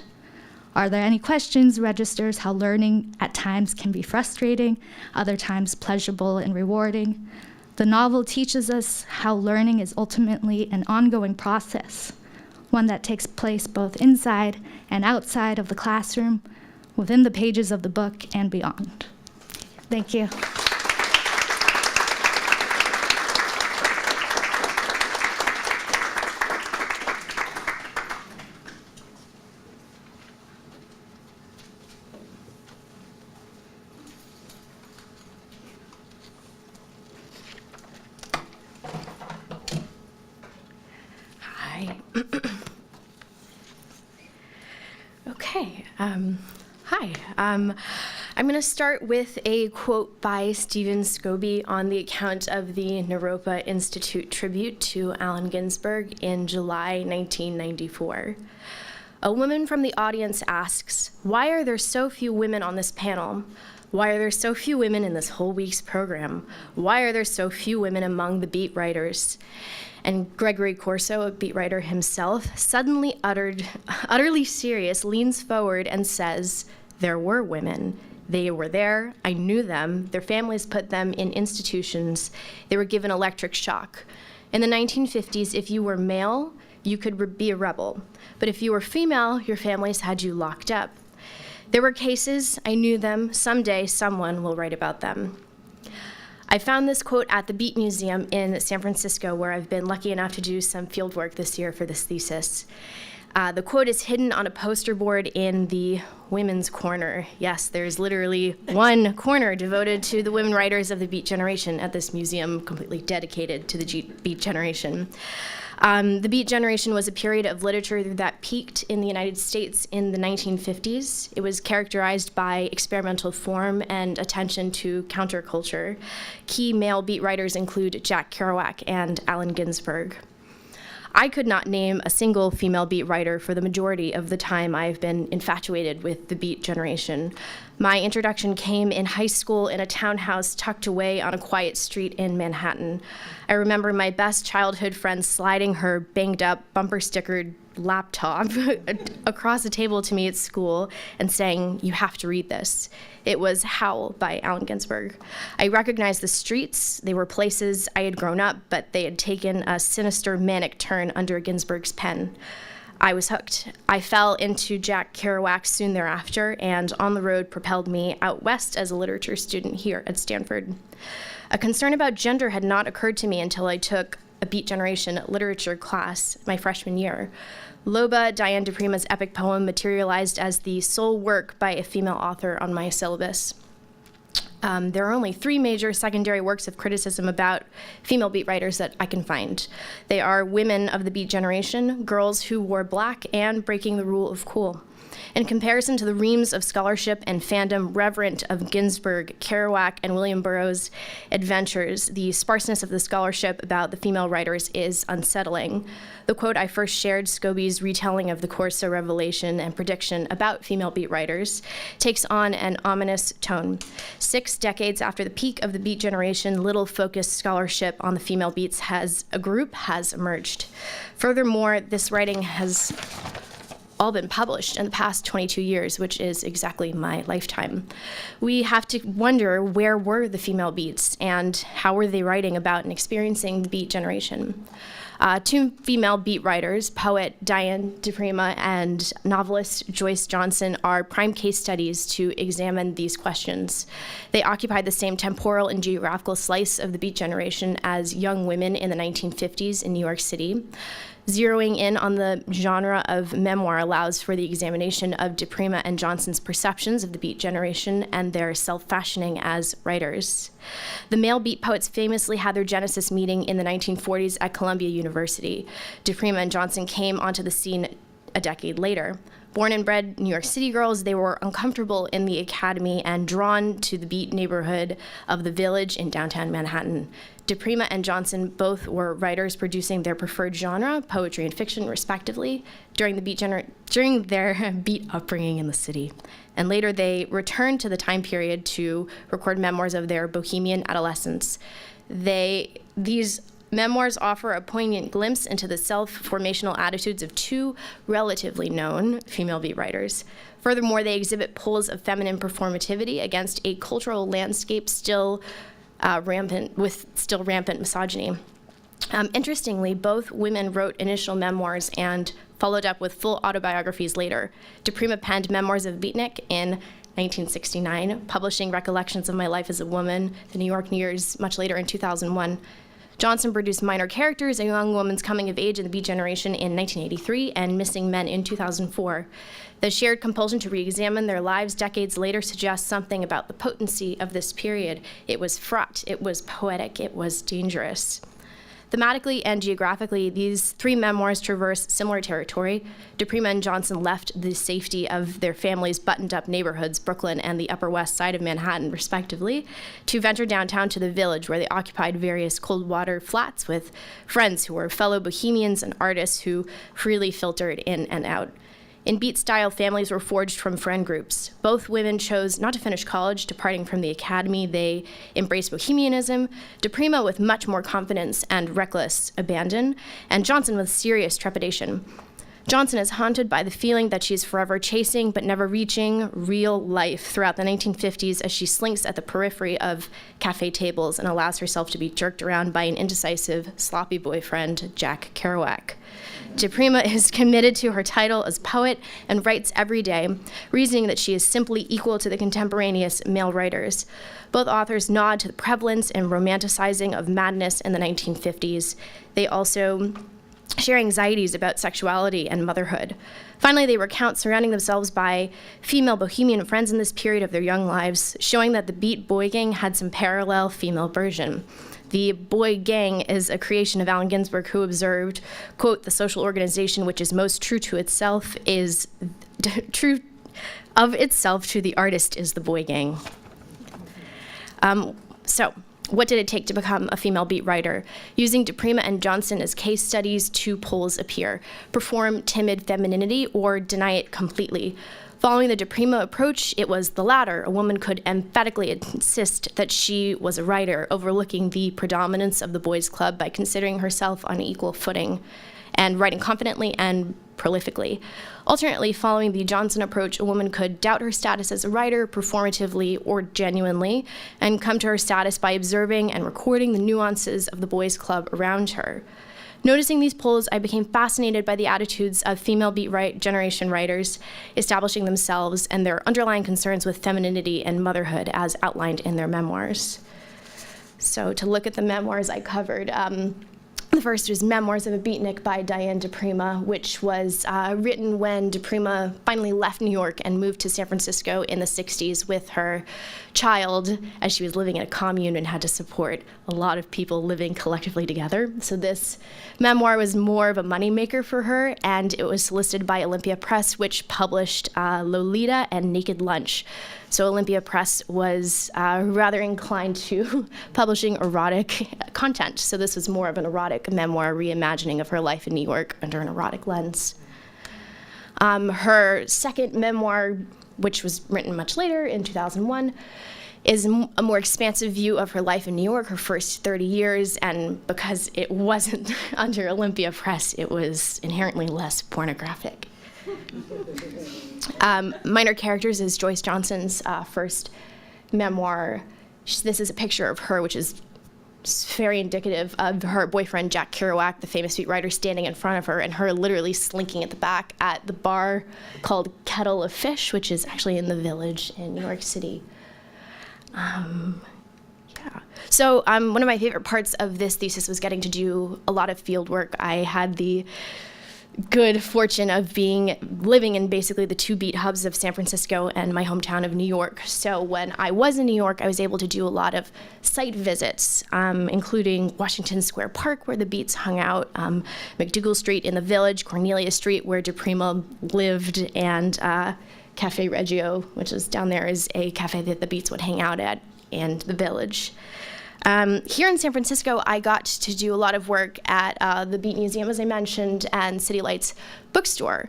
Are there any questions registers how learning at times can be frustrating, other times pleasurable and rewarding? The novel teaches us how learning is ultimately an ongoing process, one that takes place both inside and outside of the classroom, within the pages of the book and beyond. Thank you. Hi. Okay. Hi. I'm going to start with a quote by Stephen Scobie on the account of the Naropa Institute tribute to Allen Ginsberg in July 1994. A woman from the audience asks, "Why are there so few women on this panel? Why are there so few women in this whole week's program? Why are there so few women among the beat writers?" And Gregory Corso, a beat writer himself, suddenly utterly serious, leans forward and says, "There were women. They were there. I knew them. Their families put them in institutions. They were given electric shock. In the 1950s, if you were male, you could be a rebel. But if you were female, your families had you locked up. There were cases. I knew them. Someday, someone will write about them." I found this quote at the Beat Museum in San Francisco, where I've been lucky enough to do some field work this year for this thesis. The quote is hidden on a poster board in the women's corner. Yes, there's literally one corner devoted to the women writers of the Beat generation at this museum, completely dedicated to the Beat generation. The Beat generation was a period of literature that peaked in the United States in the 1950s. It was characterized by experimental form and attention to counterculture. Key male Beat writers include Jack Kerouac and Allen Ginsberg. I could not name a single female Beat writer for the majority of the time I've been infatuated with the Beat generation. My introduction came in high school in a townhouse tucked away on a quiet street in Manhattan. I remember my best childhood friend sliding her banged up, bumper stickered laptop across the table to me at school and saying, "You have to read this." It was Howl by Allen Ginsberg. I recognized the streets. They were places I had grown up, but they had taken a sinister, manic turn under Ginsberg's pen. I was hooked. I fell into Jack Kerouac soon thereafter, and On the Road propelled me out west as a literature student here at Stanford. A concern about gender had not occurred to me until I took a Beat Generation literature class my freshman year. Loba, Diane de Prima's epic poem, materialized as the sole work by a female author on my syllabus. There are only 3 major secondary works of criticism about female beat writers that I can find. They are Women of the Beat Generation, Girls Who Wore Black, and Breaking the Rule of Cool. In comparison to the reams of scholarship and fandom reverent of Ginsberg, Kerouac, and William Burroughs' adventures, the sparseness of the scholarship about the female writers is unsettling. The quote I first shared, Scobie's retelling of the Corso revelation and prediction about female beat writers, takes on an ominous tone. 6 decades after the peak of the Beat Generation, little focused scholarship on the female beats has emerged. Furthermore, this writing has all been published in the past 22 years, which is exactly my lifetime. We have to wonder, where were the female beats and how were they writing about and experiencing the Beat Generation? 2 female beat writers, poet Diane de Prima and novelist Joyce Johnson, are prime case studies to examine these questions. They occupy the same temporal and geographical slice of the Beat Generation as young women in the 1950s in New York City. Zeroing in on the genre of memoir allows for the examination of de Prima and Johnson's perceptions of the Beat Generation and their self-fashioning as writers. The male beat poets famously had their genesis meeting in the 1940s at Columbia University. De Prima and Johnson came onto the scene a decade later. Born and bred New York City girls, they were uncomfortable in the academy and drawn to the beat neighborhood of the Village in downtown Manhattan. De Prima and Johnson both were writers producing their preferred genre, poetry and fiction, respectively, during their beat upbringing in the city. And later they returned to the time period to record memoirs of their bohemian adolescence. These memoirs offer a poignant glimpse into the self-formational attitudes of 2 relatively known female beat writers. Furthermore, they exhibit poles of feminine performativity against a cultural landscape still rampant misogyny. Interestingly, both women wrote initial memoirs and followed up with full autobiographies later. De Prima penned Memoirs of a Beatnik in 1969, publishing Recollections of My Life as a Woman, the New York News, much later in 2001. Johnson produced Minor Characters, a young woman's coming of age in the Beat Generation in 1983, and Missing Men in 2004. The shared compulsion to re-examine their lives decades later suggests something about the potency of this period. It was fraught, it was poetic, it was dangerous. Thematically and geographically, these 3 memoirs traverse similar territory. De Prima and Johnson left the safety of their families' buttoned-up neighborhoods, Brooklyn and the Upper West Side of Manhattan, respectively, to venture downtown to the Village, where they occupied various cold-water flats with friends who were fellow bohemians and artists who freely filtered in and out. In beat style, families were forged from friend groups. Both women chose not to finish college, departing from the academy. They embraced bohemianism, De Prima with much more confidence and reckless abandon, and Johnson with serious trepidation. Johnson is haunted by the feeling that she is forever chasing but never reaching real life throughout the 1950s as she slinks at the periphery of cafe tables and allows herself to be jerked around by an indecisive, sloppy boyfriend, Jack Kerouac. De Prima is committed to her title as poet and writes every day, reasoning that she is simply equal to the contemporaneous male writers. Both authors nod to the prevalence and romanticizing of madness in the 1950s. They also share anxieties about sexuality and motherhood. Finally, they recount surrounding themselves by female bohemian friends in this period of their young lives, showing that the beat boy gang had some parallel female version. The boy gang is a creation of Allen Ginsberg, who observed, quote, "The social organization which is most true to itself is true of itself to the artist is the boy gang." So, what did it take to become a female beat writer? Using De Prima and Johnson as case studies, 2 poles appear: perform timid femininity or deny it completely. Following the De Prima approach, it was the latter. A woman could emphatically insist that she was a writer, overlooking the predominance of the boys' club by considering herself on equal footing and writing confidently and prolifically. Alternately, following the Johnson approach, a woman could doubt her status as a writer, performatively or genuinely, and come to her status by observing and recording the nuances of the boys' club around her. Noticing these polls, I became fascinated by the attitudes of female beat generation writers establishing themselves and their underlying concerns with femininity and motherhood as outlined in their memoirs. So to look at the memoirs I covered, the first was Memoirs of a Beatnik by Diane DiPrima, which was written when DiPrima finally left New York and moved to San Francisco in the 60s with her child, as she was living in a commune and had to support a lot of people living collectively together. So this memoir was more of a moneymaker for her, and it was solicited by Olympia Press, which published Lolita and Naked Lunch. So Olympia Press was rather inclined to publishing erotic content. So this was more of an erotic memoir reimagining of her life in New York under an erotic lens. Her second memoir, which was written much later in 2001, is a more expansive view of her life in New York, her first 30 years, and because it wasn't under Olympia Press, it was inherently less pornographic. Minor Characters is Joyce Johnson's first memoir. This is a picture of her, which is very indicative of her boyfriend, Jack Kerouac, the famous beat writer, standing in front of her, and her literally slinking at the back at the bar called Kettle of Fish, which is actually in the Village in New York City. So one of my favorite parts of this thesis was getting to do a lot of field work. I had the good fortune of living in basically the two beat hubs of San Francisco and my hometown of New York. So when I was in New York, I was able to do a lot of site visits, including Washington Square Park, where the Beats hung out, McDougal Street in the Village, Cornelia Street, where DiPrima lived, and Cafe Reggio, which is down there, is a cafe that the Beats would hang out at, and the Village. Here in San Francisco, I got to do a lot of work at the Beat Museum, as I mentioned, and City Lights bookstore.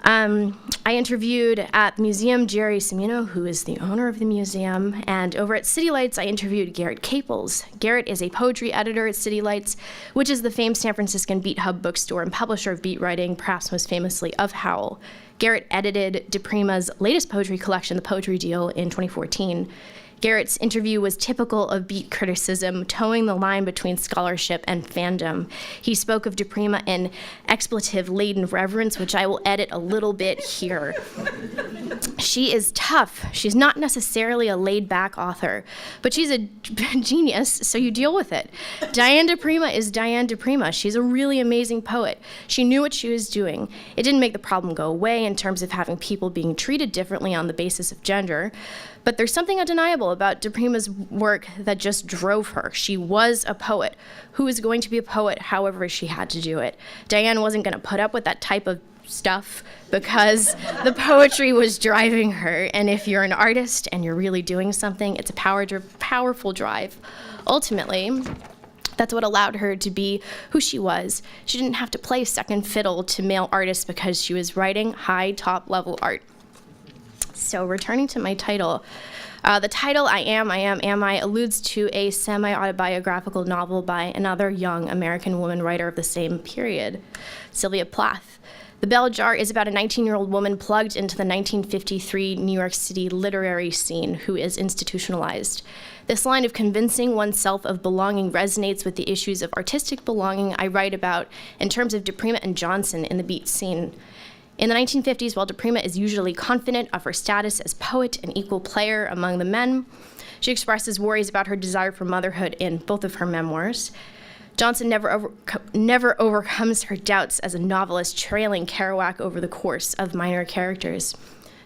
I interviewed at the museum Jerry Cimino, who is the owner of the museum, and over at City Lights, I interviewed Garrett Caples. Garrett is a poetry editor at City Lights, which is the famed San Franciscan Beat Hub bookstore and publisher of beat writing, perhaps most famously of Howl. Garrett edited DiPrima's latest poetry collection, The Poetry Deal, in 2014. Garrett's interview was typical of beat criticism, towing the line between scholarship and fandom. He spoke of DiPrima in expletive-laden reverence, which I will edit a little bit here. She is tough. She's not necessarily a laid-back author, but she's a genius, so you deal with it. Diane DiPrima is Diane DiPrima. She's a really amazing poet. She knew what she was doing. It didn't make the problem go away in terms of having people being treated differently on the basis of gender, but there's something undeniable about DiPrima's work that just drove her. She was a poet who was going to be a poet however she had to do it. Diane wasn't going to put up with that type of stuff because the poetry was driving her. And if you're an artist and you're really doing something, it's a powerful drive. Ultimately, that's what allowed her to be who she was. She didn't have to play second fiddle to male artists because she was writing high, top-level art. So returning to my title, the title I Am I alludes to a semi-autobiographical novel by another young American woman writer of the same period, Sylvia Plath. The Bell Jar is about a 19-year-old woman plugged into the 1953 New York City literary scene who is institutionalized. This line of convincing oneself of belonging resonates with the issues of artistic belonging I write about in terms of DiPrima and Johnson in the beat scene. In the 1950s, while DiPrima is usually confident of her status as poet and equal player among the men, she expresses worries about her desire for motherhood in both of her memoirs. Johnson never overcomes her doubts as a novelist, trailing Kerouac over the course of Minor Characters.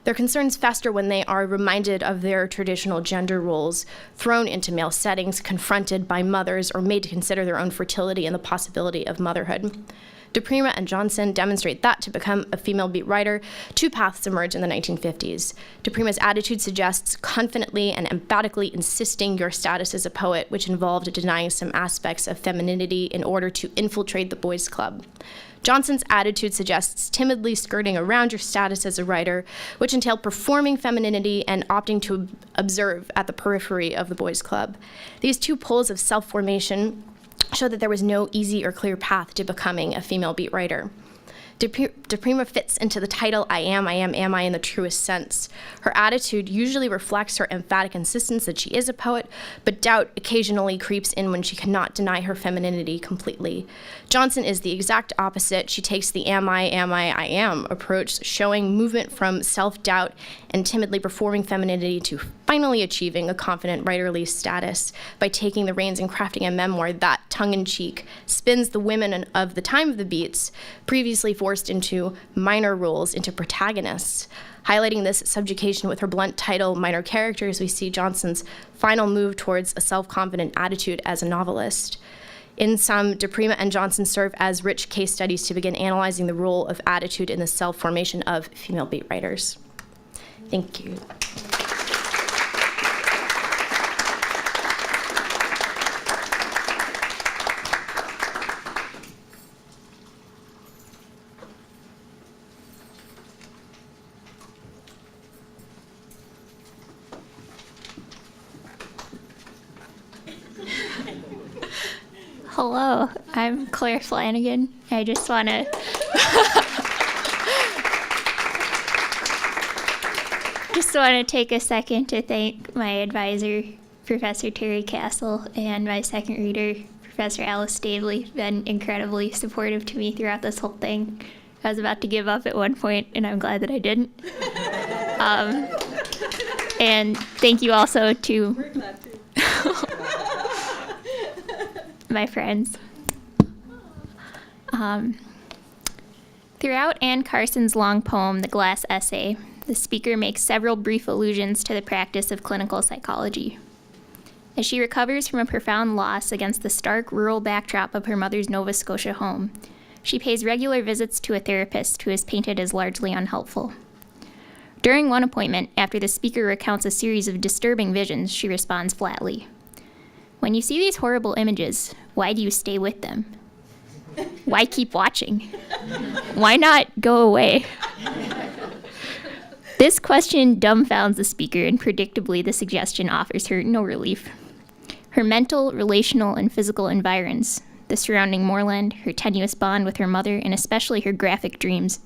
Their concerns fester when they are reminded of their traditional gender roles, thrown into male settings, confronted by mothers, or made to consider their own fertility and the possibility of motherhood. DiPrima and Johnson demonstrate that to become a female beat writer, two paths emerge in the 1950s. DiPrima's attitude suggests confidently and emphatically insisting your status as a poet, which involved denying some aspects of femininity in order to infiltrate the boys' club. Johnson's attitude suggests timidly skirting around your status as a writer, which entailed performing femininity and opting to observe at the periphery of the boys' club. These two poles of self-formation show that there was no easy or clear path to becoming a female beat writer. DePrima fits into the title I am in the truest sense. Her attitude usually reflects her emphatic insistence that she is a poet, but doubt occasionally creeps in when she cannot deny her femininity completely. Johnson is the exact opposite. She takes the am I approach, showing movement from self-doubt and timidly performing femininity to finally achieving a confident writerly status by taking the reins and crafting a memoir that, tongue-in-cheek, spins the women of the time of the Beats, previously forced into minor roles, into protagonists. Highlighting this subjugation with her blunt title, Minor Characters, we see Johnson's final move towards a self-confident attitude as a novelist. In sum, DePrima and Johnson serve as rich case studies to begin analyzing the role of attitude in the self-formation of female beat writers. Thank you. Hello, I'm Claire Flanagan. I just want to take a second to thank my advisor, Professor Terry Castle, and my second reader, Professor Alice Stavely. Been incredibly supportive to me throughout this whole thing. I was about to give up at one point, and I'm glad that I didn't. And thank you also to my friends. Throughout Anne Carson's long poem, The Glass Essay, the speaker makes several brief allusions to the practice of clinical psychology. As she recovers from a profound loss against the stark rural backdrop of her mother's Nova Scotia home, she pays regular visits to a therapist who is painted as largely unhelpful. During one appointment, after the speaker recounts a series of disturbing visions, she responds flatly, "When you see these horrible images, why do you stay with them? Why keep watching? Why not go away?" This question dumbfounds the speaker, and predictably the suggestion offers her no relief. Her mental, relational, and physical environs, the surrounding moorland, her tenuous bond with her mother, and especially her graphic dreams,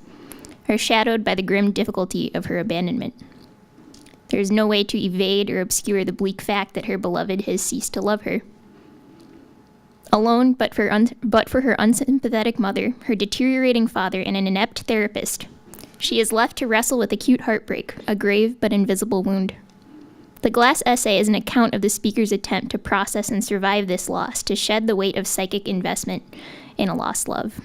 are shadowed by the grim difficulty of her abandonment. There is no way to evade or obscure the bleak fact that her beloved has ceased to love her. Alone, but for her unsympathetic mother, her deteriorating father, and an inept therapist, she is left to wrestle with acute heartbreak, a grave but invisible wound. The Glass Essay is an account of the speaker's attempt to process and survive this loss, to shed the weight of psychic investment in a lost love.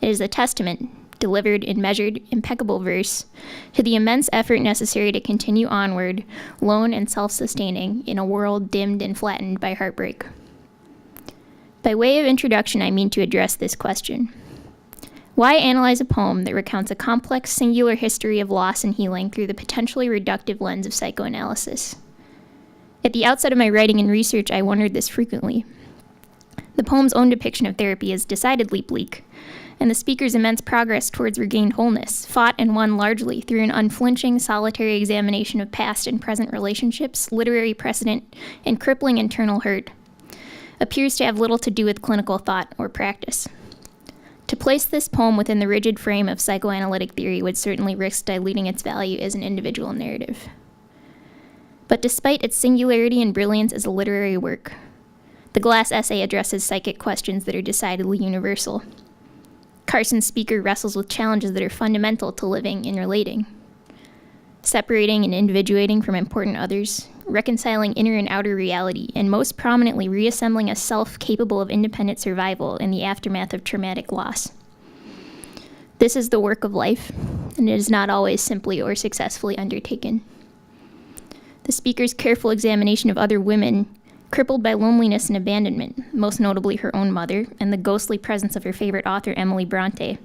It is a testament, delivered in measured, impeccable verse, to the immense effort necessary to continue onward, lone and self-sustaining, in a world dimmed and flattened by heartbreak. By way of introduction, I mean to address this question. Why analyze a poem that recounts a complex, singular history of loss and healing through the potentially reductive lens of psychoanalysis? At the outset of my writing and research, I wondered this frequently. The poem's own depiction of therapy is decidedly bleak, and the speaker's immense progress towards regained wholeness, fought and won largely through an unflinching, solitary examination of past and present relationships, literary precedent, and crippling internal hurt, appears to have little to do with clinical thought or practice. To place this poem within the rigid frame of psychoanalytic theory would certainly risk diluting its value as an individual narrative. But despite its singularity and brilliance as a literary work, The Glass Essay addresses psychic questions that are decidedly universal. Carson's speaker wrestles with challenges that are fundamental to living and relating. Separating and individuating from important others, reconciling inner and outer reality, and most prominently reassembling a self capable of independent survival in the aftermath of traumatic loss. This is the work of life, and it is not always simply or successfully undertaken. The speaker's careful examination of other women, crippled by loneliness and abandonment, most notably her own mother, and the ghostly presence of her favorite author, Emily Bronte,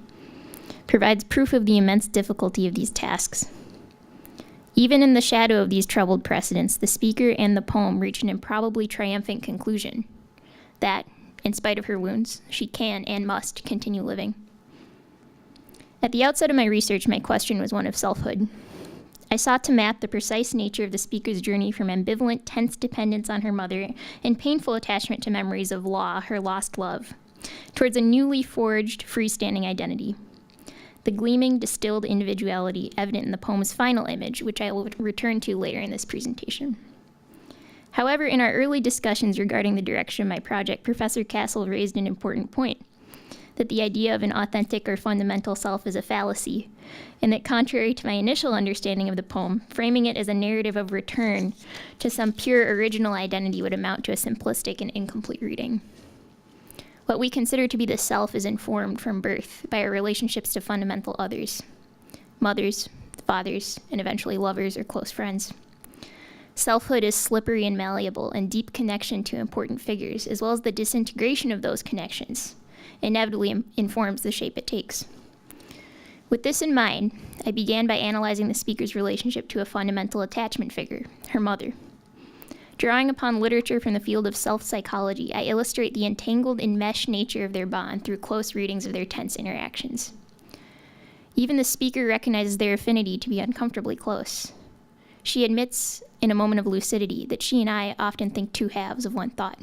provides proof of the immense difficulty of these tasks. Even in the shadow of these troubled precedents, the speaker and the poem reach an improbably triumphant conclusion that, in spite of her wounds, she can and must continue living. At the outset of my research, my question was one of selfhood. I sought to map the precise nature of the speaker's journey from ambivalent, tense dependence on her mother and painful attachment to memories of Law, her lost love, towards a newly forged, freestanding identity. the gleaming, distilled individuality evident in the poem's final image, which I will return to later in this presentation. However, in our early discussions regarding the direction of my project, Professor Castle raised an important point, that the idea of an authentic or fundamental self is a fallacy, and that contrary to my initial understanding of the poem, framing it as a narrative of return to some pure original identity would amount to a simplistic and incomplete reading. What we consider to be the self is informed from birth by our relationships to fundamental others, mothers, fathers, and eventually lovers or close friends. Selfhood is slippery and malleable, and deep connection to important figures, as well as the disintegration of those connections, inevitably informs the shape it takes. With this in mind, I began by analyzing the speaker's relationship to a fundamental attachment figure, her mother. Drawing upon literature from the field of self-psychology, I illustrate the entangled, enmeshed nature of their bond through close readings of their tense interactions. Even the speaker recognizes their affinity to be uncomfortably close. She admits, in a moment of lucidity, that she and I often think two halves of one thought.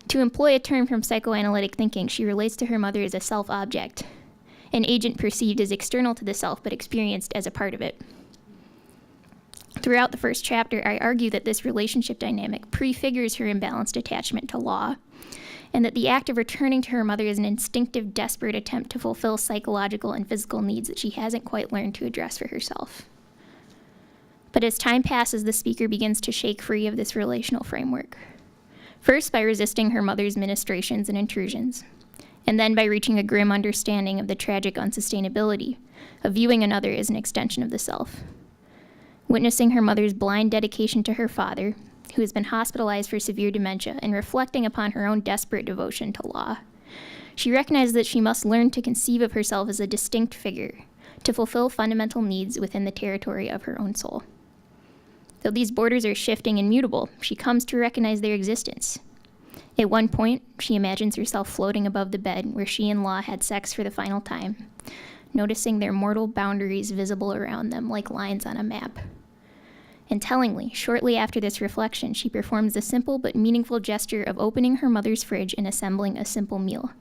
To employ a term from psychoanalytic thinking, she relates to her mother as a self-object, an agent perceived as external to the self but experienced as a part of it. Throughout the first chapter, I argue that this relationship dynamic prefigures her imbalanced attachment to law, and that the act of returning to her mother is an instinctive, desperate attempt to fulfill psychological and physical needs that she hasn't quite learned to address for herself. But as time passes, the speaker begins to shake free of this relational framework. First by resisting her mother's ministrations and intrusions, and then by reaching a grim understanding of the tragic unsustainability of viewing another as an extension of the self. Witnessing her mother's blind dedication to her father, who has been hospitalized for severe dementia, and reflecting upon her own desperate devotion to law, she recognizes that she must learn to conceive of herself as a distinct figure, to fulfill fundamental needs within the territory of her own soul. Though these borders are shifting and mutable, she comes to recognize their existence. At one point, she imagines herself floating above the bed where she and Law had sex for the final time, noticing their mortal boundaries visible around them like lines on a map. And tellingly, shortly after this reflection, she performs the simple but meaningful gesture of opening her mother's fridge and assembling a simple meal,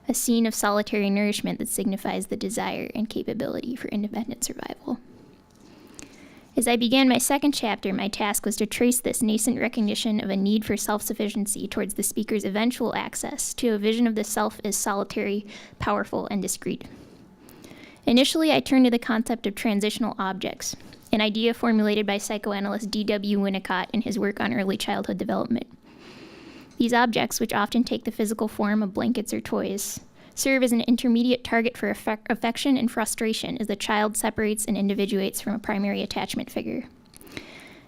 a scene of solitary nourishment that signifies the desire and capability for independent survival. As I began my second chapter, my task was to trace this nascent recognition of a need for self-sufficiency towards the speaker's eventual access to a vision of the self as solitary, powerful, and discrete. Initially, I turned to the concept of transitional objects, an idea formulated by psychoanalyst D.W. Winnicott in his work on early childhood development. These objects, which often take the physical form of blankets or toys, serve as an intermediate target for affection and frustration as the child separates and individuates from a primary attachment figure.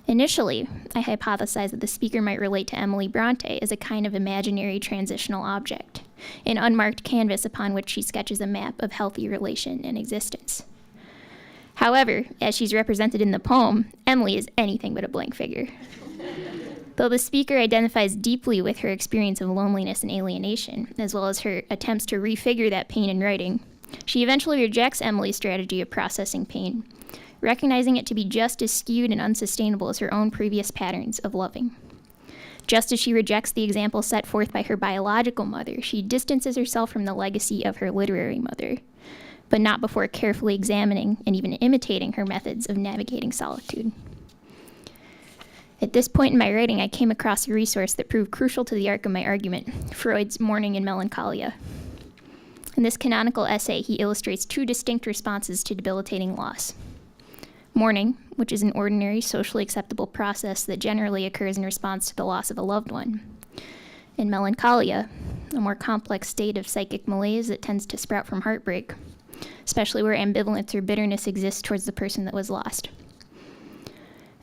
Initially, I hypothesized that the speaker might relate to Emily Bronte as a kind of imaginary transitional object, an unmarked canvas upon which she sketches a map of healthy relation and existence. However, as she's represented in the poem, Emily is anything but a blank figure. Though the speaker identifies deeply with her experience of loneliness and alienation, as well as her attempts to refigure that pain in writing, she eventually rejects Emily's strategy of processing pain, recognizing it to be just as skewed and unsustainable as her own previous patterns of loving. Just as she rejects the example set forth by her biological mother, she distances herself from the legacy of her literary mother, but not before carefully examining and even imitating her methods of navigating solitude. At this point in my writing, I came across a resource that proved crucial to the arc of my argument, Freud's Mourning and Melancholia. In this canonical essay, he illustrates two distinct responses to debilitating loss. Mourning, which is an ordinary, socially acceptable process that generally occurs in response to the loss of a loved one. And melancholia, a more complex state of psychic malaise that tends to sprout from heartbreak, especially where ambivalence or bitterness exists towards the person that was lost.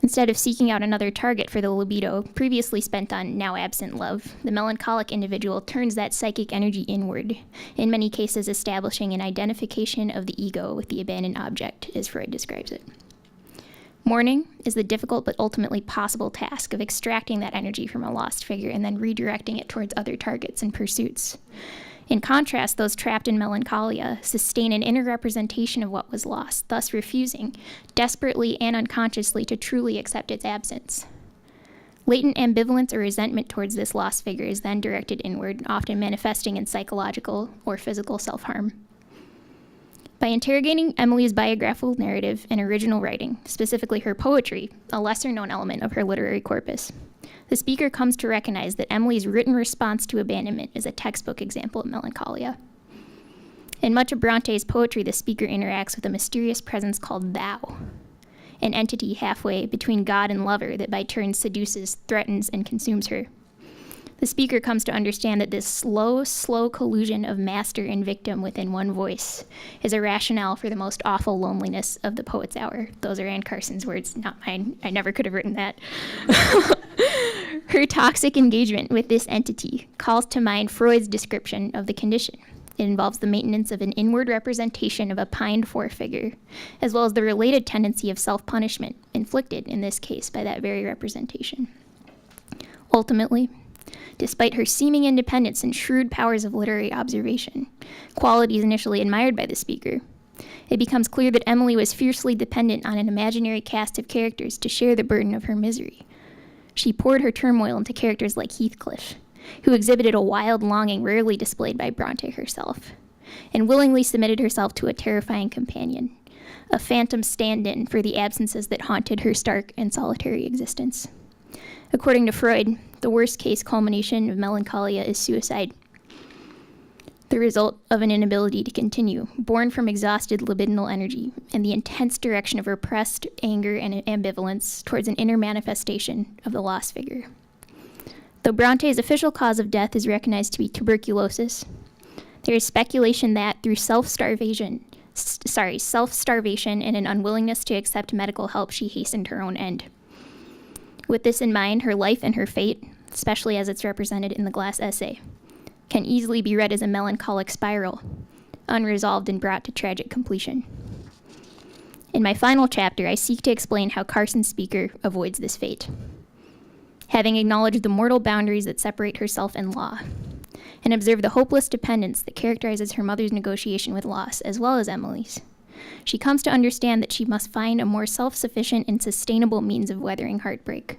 Instead of seeking out another target for the libido previously spent on now absent love, the melancholic individual turns that psychic energy inward, in many cases establishing an identification of the ego with the abandoned object, as Freud describes it. Mourning is the difficult but ultimately possible task of extracting that energy from a lost figure and then redirecting it towards other targets and pursuits. In contrast, those trapped in melancholia sustain an inner representation of what was lost, thus refusing, desperately and unconsciously, to truly accept its absence. Latent ambivalence or resentment towards this lost figure is then directed inward, often manifesting in psychological or physical self-harm. By interrogating Emily's biographical narrative and original writing, specifically her poetry, a lesser-known element of her literary corpus, the speaker comes to recognize that Emily's written response to abandonment is a textbook example of melancholia. In much of Bronte's poetry, the speaker interacts with a mysterious presence called thou, an entity halfway between God and lover that by turns seduces, threatens, and consumes her. The speaker comes to understand that this slow collusion of master and victim within one voice is a rationale for the most awful loneliness of the poet's hour. Those are Anne Carson's words, not mine. I never could have written that. Her toxic engagement with this entity calls to mind Freud's description of the condition. It involves the maintenance of an inward representation of a pined-for figure, as well as the related tendency of self-punishment, inflicted, in this case, by that very representation. Ultimately, despite her seeming independence and shrewd powers of literary observation, qualities initially admired by the speaker, it becomes clear that Emily was fiercely dependent on an imaginary cast of characters to share the burden of her misery. She poured her turmoil into characters like Heathcliff, who exhibited a wild longing rarely displayed by Bronte herself, and willingly submitted herself to a terrifying companion, a phantom stand-in for the absences that haunted her stark and solitary existence. According to Freud, the worst-case culmination of melancholia is suicide, the result of an inability to continue, born from exhausted libidinal energy and the intense direction of repressed anger and ambivalence towards an inner manifestation of the lost figure. Though Bronte's official cause of death is recognized to be tuberculosis, there is speculation that through self-starvation and an unwillingness to accept medical help, she hastened her own end. With this in mind, her life and her fate, especially as it's represented in the glass essay, can easily be read as a melancholic spiral, unresolved and brought to tragic completion. In my final chapter, I seek to explain how Carson's speaker avoids this fate. Having acknowledged the mortal boundaries that separate herself and law, and observed the hopeless dependence that characterizes her mother's negotiation with loss, as well as Emily's, she comes to understand that she must find a more self-sufficient and sustainable means of weathering heartbreak,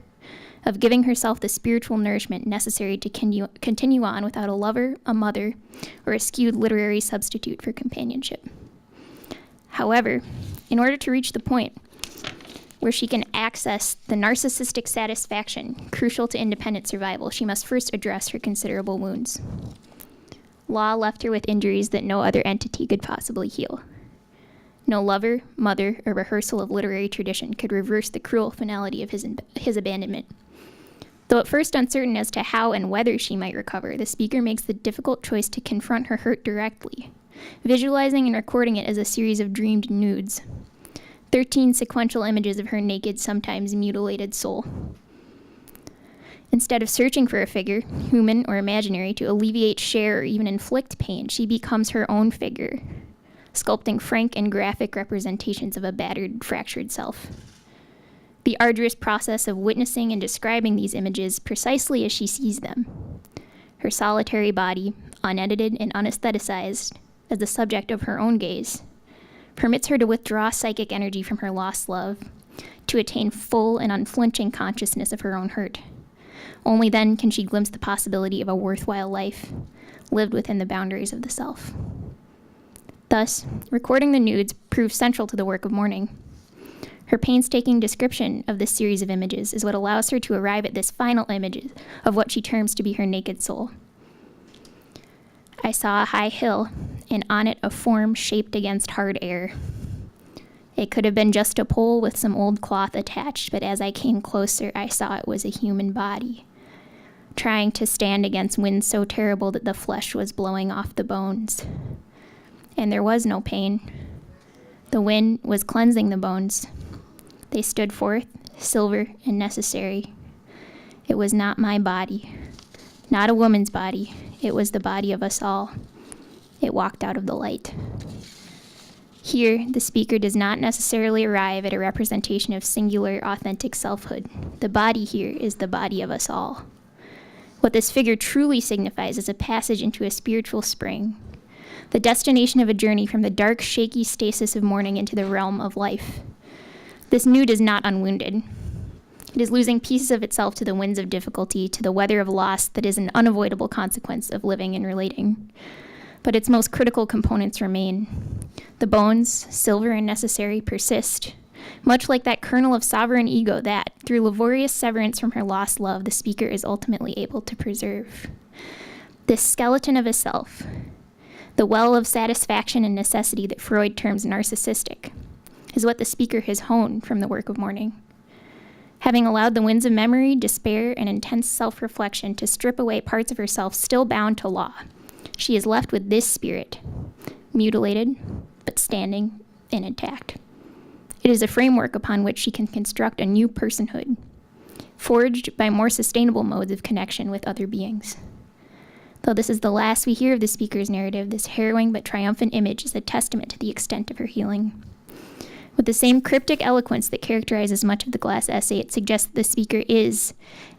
of giving herself the spiritual nourishment necessary to continue on without a lover, a mother, or a skewed literary substitute for companionship. However, in order to reach the point where she can access the narcissistic satisfaction crucial to independent survival, she must first address her considerable wounds. Law left her with injuries that no other entity could possibly heal. No lover, mother, or rehearsal of literary tradition could reverse the cruel finality of his abandonment. Though at first uncertain as to how and whether she might recover, the speaker makes the difficult choice to confront her hurt directly, visualizing and recording it as a series of dreamed nudes. 13 sequential images of her naked, sometimes mutilated soul. Instead of searching for a figure, human or imaginary, to alleviate, share, or even inflict pain, she becomes her own figure, sculpting frank and graphic representations of a battered, fractured self. The arduous process of witnessing and describing these images precisely as she sees them, her solitary body, unedited and unaestheticized, as the subject of her own gaze, permits her to withdraw psychic energy from her lost love, to attain full and unflinching consciousness of her own hurt. Only then can she glimpse the possibility of a worthwhile life, lived within the boundaries of the self. Thus, recording the nudes proves central to the work of mourning. Her painstaking description of this series of images is what allows her to arrive at this final image of what she terms to be her naked soul. I saw a high hill, and on it a form shaped against hard air. It could have been just a pole with some old cloth attached, but as I came closer, I saw it was a human body, trying to stand against wind so terrible that the flesh was blowing off the bones. And there was no pain. The wind was cleansing the bones. They stood forth, silver and necessary. It was not my body, not a woman's body. It was the body of us all. It walked out of the light. Here, the speaker does not necessarily arrive at a representation of singular, authentic selfhood. The body here is the body of us all. What this figure truly signifies is a passage into a spiritual spring, the destination of a journey from the dark, shaky stasis of mourning into the realm of life. This nude is not unwounded. It is losing pieces of itself to the winds of difficulty, to the weather of loss that is an unavoidable consequence of living and relating. but its most critical components remain. The bones, silver and necessary, persist, much like that kernel of sovereign ego that, through laborious severance from her lost love, the speaker is ultimately able to preserve. This skeleton of a self, the well of satisfaction and necessity that Freud terms narcissistic, is what the speaker has honed from the work of mourning. Having allowed the winds of memory, despair, and intense self-reflection to strip away parts of herself still bound to law, she is left with this spirit, mutilated, but standing and intact. It is a framework upon which she can construct a new personhood, forged by more sustainable modes of connection with other beings. Though this is the last we hear of the speaker's narrative, this harrowing but triumphant image is a testament to the extent of her healing. With the same cryptic eloquence that characterizes much of the glass essay, it suggests that the speaker is,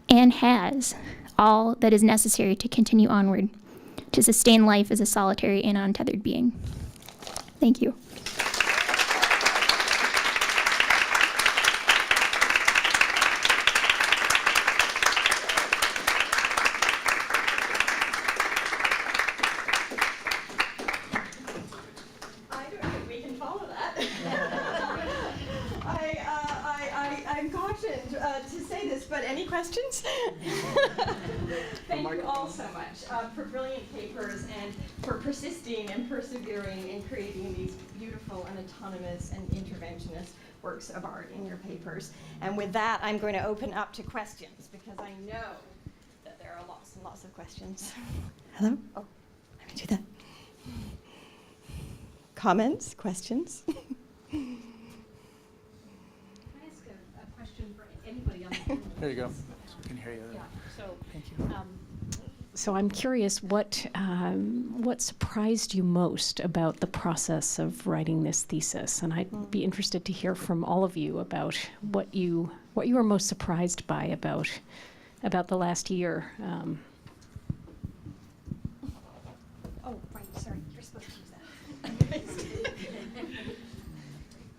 and has, all that is necessary to continue onward, to sustain life as a solitary and untethered being. Thank you. I don't think we can follow that. I'm cautioned to say this, but any questions? Thank you all so much for brilliant papers and for persisting and persevering in creating these beautiful and autonomous and interventionist works of art in your papers. And with that, I'm going to open up to questions because I know that there are lots and lots of questions. Hello? Oh, let me do that. Comments, questions? Can I ask a question for anybody on the panel? There you go. I can hear you. Yeah, so, Thank you. so I'm curious, what surprised you most about the process of writing this thesis? And I'd be interested to hear from all of you about what you were most surprised by about the last year. Oh, right, sorry, you're supposed to use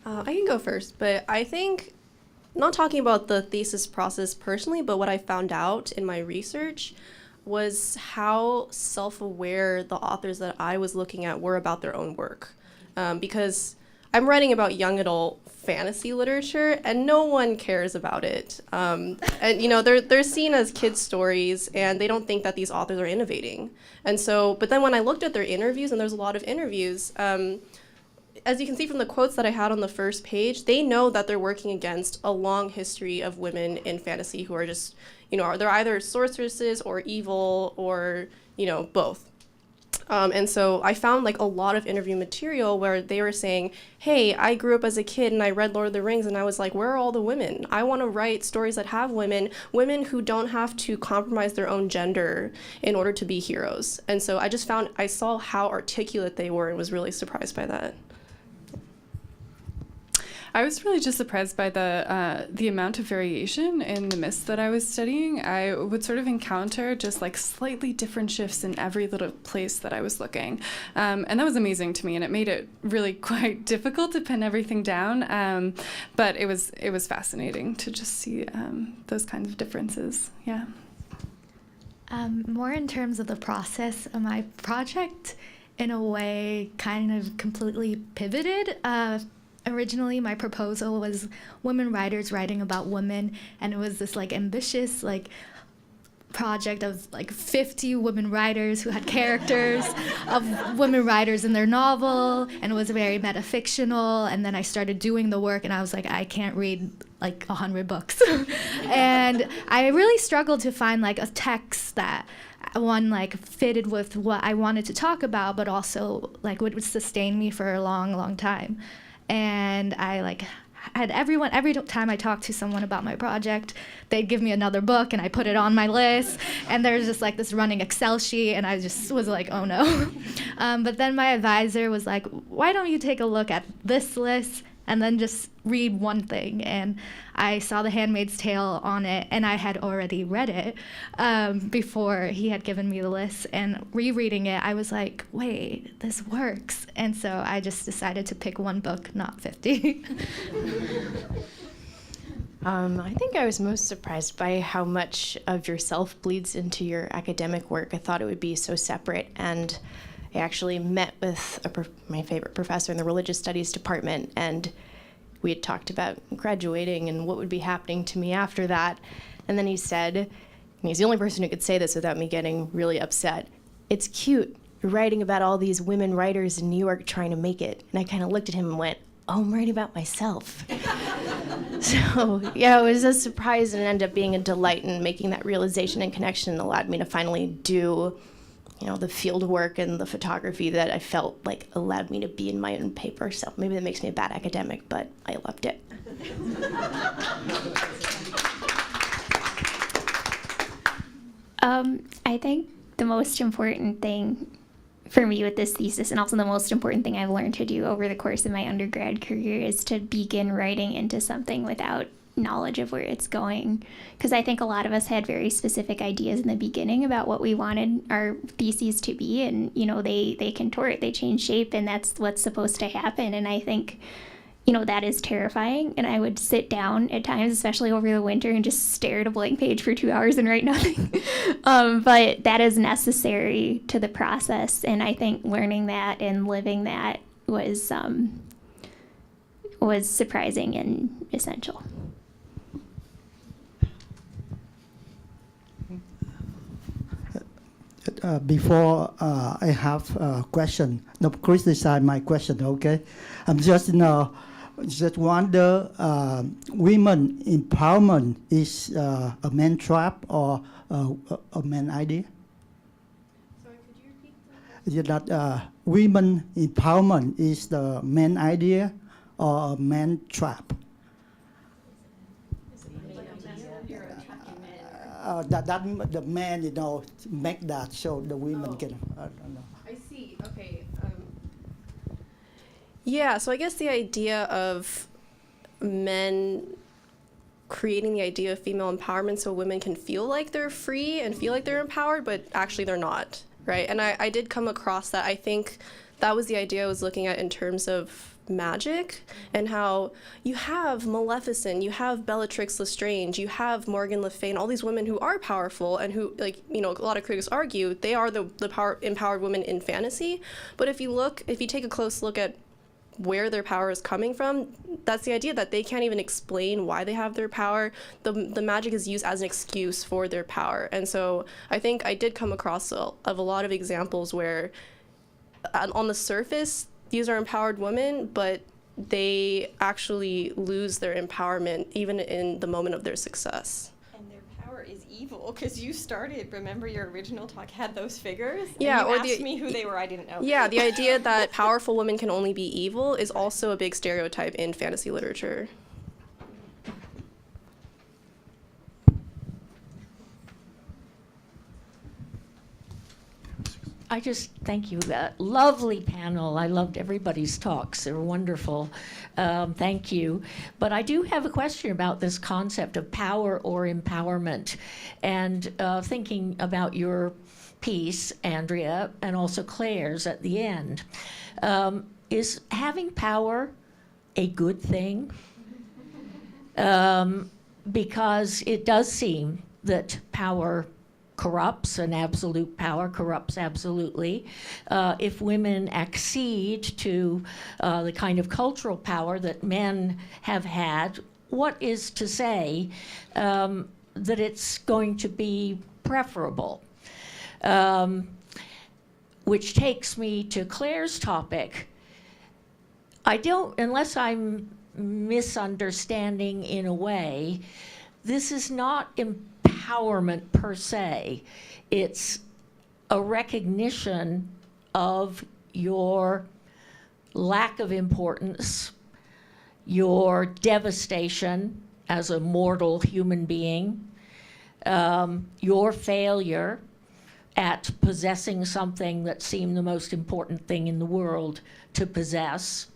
that. I can go first, but I think, not talking about the thesis process personally, but what I found out in my research was how self-aware the authors that I was looking at were about their own work. Because I'm writing about young adult fantasy literature, and no one cares about it. And you know, they're seen as kids' stories, and they don't think that these authors are innovating. And so, but then when I looked at their interviews, and there's a lot of interviews, as you can see from the quotes that I had on the first page, they know that they're working against a long history of women in fantasy who are just, you know, they're either sorceresses or evil or, you know, both. And so I found like a lot of interview material where they were saying, hey, I grew up as a kid and I read Lord of the Rings and I was like, where are all the women? I want to write stories that have women who don't have to compromise their own gender in order to be heroes. And so I saw how articulate they were and was really surprised by that. I was really just surprised by the amount of variation in the myths that I was studying. I would sort of encounter just like slightly different shifts in every little place that I was looking. And that was amazing to me, and it made it really quite difficult to pin everything down. But it was fascinating to just see those kinds of differences. Yeah. More in terms of the process of my project, in a way, kind of completely pivoted. Originally, my proposal was women writers writing about women, and it was this like ambitious like project of like 50 women writers who had characters of women writers in their novel, and it was very metafictional. And then I started doing the work, and I was like, I can't read like 100 books. And I really struggled to find like a text that one like fitted with what I wanted to talk about, but also like would sustain me for a long, long time. And I like had every time I talked to someone about my project, they'd give me another book and I put it on my list, and there's just like this running Excel sheet, and I just was like, oh no. But then my advisor was like, why don't you take a look at this list and then just read one thing? And I saw The Handmaid's Tale on it, and I had already read it before he had given me the list. And rereading it, I was like, wait, this works. And so I just decided to pick one book, not 50. I think I was most surprised by how much of yourself bleeds into your academic work. I thought it would be so separate, and I actually met with my favorite professor in the religious studies department, and we had talked about graduating and what would be happening to me after that. And then he said, and he's the only person who could say this without me getting really upset, "It's cute. You're writing about all these women writers in New York trying to make it." And I kind of looked at him and went, "Oh, I'm writing about myself." So, yeah, it was a surprise, and it ended up being a delight, and making that realization and connection allowed me to finally do, the field work and the photography that I felt like allowed me to be in my own paper. So maybe that makes me a bad academic, but I loved it. I think the most important thing for me with this thesis, and also the most important thing I've learned to do over the course of my undergrad career, is to begin writing into something without knowledge of where it's going. Because I think a lot of us had very specific ideas in the beginning about what we wanted our theses to be, and they contort, they change shape, and that's what's supposed to happen. And I think that is terrifying, and I would sit down at times, especially over the winter, and just stare at a blank page for 2 hours and write nothing. But that is necessary to the process, and I think learning that and living that was surprising and essential. Before I have a question, don't criticize my question, okay? I'm just wonder, women empowerment is a man trap or a man idea? Sorry, could you repeat that? That women empowerment is the man idea or a man trap? That the man, make that so the women can, I don't know. I see. Okay. Yeah, so I guess the idea of men creating the idea of female empowerment so women can feel like they're free and feel like they're empowered, but actually they're not, right? And I did come across that. I think that was the idea I was looking at in terms of magic, and how you have Maleficent, you have Bellatrix Lestrange, you have Morgan Le Fay, all these women who are powerful and who, a lot of critics argue they are the empowered women in fantasy. But if you take a close look at where their power is coming from, that's the idea that they can't even explain why they have their power. The magic is used as an excuse for their power. And so I think I did come across a lot of examples where on the surface these are empowered women, but they actually lose their empowerment even in the moment of their success. And their power is evil, because you started, remember your original talk had those figures? Yeah, and you or asked me who they were, I didn't know. Yeah, the idea that powerful women can only be evil is also a big stereotype in fantasy literature. I just thank you. Lovely panel. I loved everybody's talks. They were wonderful. Thank you. But I do have a question about this concept of power or empowerment. And thinking about your piece, Andrea, and also Claire's at the end. Is having power a good thing? Because it does seem that power corrupts, and absolute power corrupts absolutely. If women accede to the kind of cultural power that men have had, what is to say that it's going to be preferable? Which takes me to Claire's topic. Unless I'm misunderstanding in a way, this is not empowerment per se. It's a recognition of your lack of importance, your devastation as a mortal human being, your failure at possessing something that seemed the most important thing in the world to possess.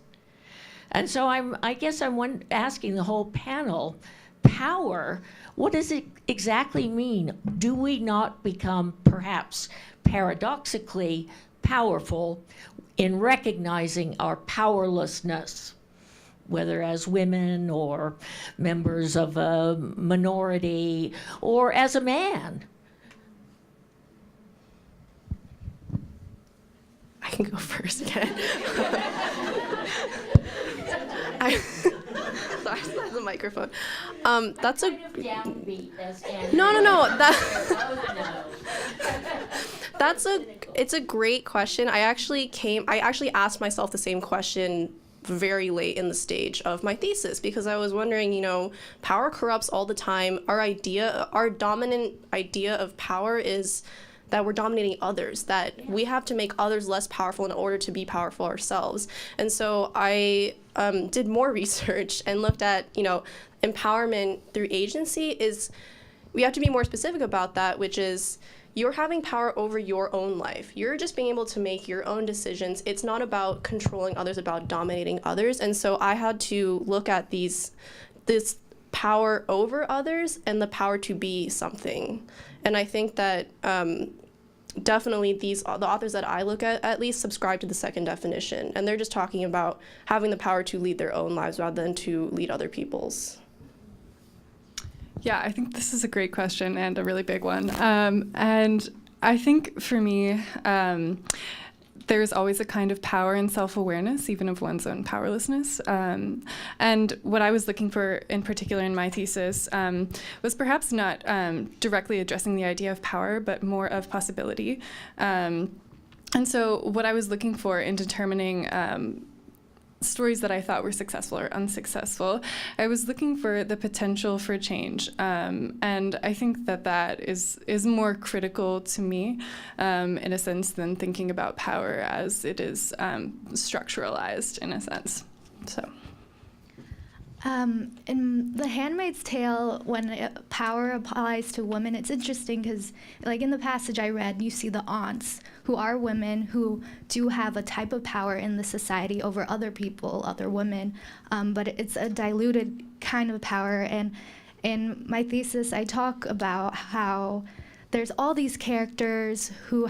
And so I guess I'm asking the whole panel, power, what does it exactly mean? Do we not become perhaps paradoxically powerful in recognizing our powerlessness, whether as women or members of a minority or as a man? can go first again. Sorry, that's the microphone. That's a no. It's a great question. I actually asked myself the same question very late in the stage of my thesis, because I was wondering, power corrupts all the time. Our dominant idea of power is that we're dominating others, that we have to make others less powerful in order to be powerful ourselves. And so I did more research and looked at, empowerment through agency we have to be more specific about that, which is you're having power over your own life. You're just being able to make your own decisions. It's not about controlling others, about dominating others. And so I had to look at this power over others and the power to be something. And I think that definitely the authors that I look at least subscribe to the second definition. And they're just talking about having the power to lead their own lives rather than to lead other people's. Yeah, I think this is a great question and a really big one. And I think for me, there's always a kind of power in self-awareness, even of one's own powerlessness. And what I was looking for in particular in my thesis was perhaps not directly addressing the idea of power, but more of possibility. And so what I was looking for in determining stories that I thought were successful or unsuccessful, I was looking for the potential for change. And I think that is more critical to me, in a sense, than thinking about power as it is structuralized, in a sense. So. In The Handmaid's Tale, when power applies to women, it's interesting because, like in the passage I read, you see the aunts, who are women who do have a type of power in the society over other people, other women, but it's a diluted kind of power. And in my thesis, I talk about how there's all these characters who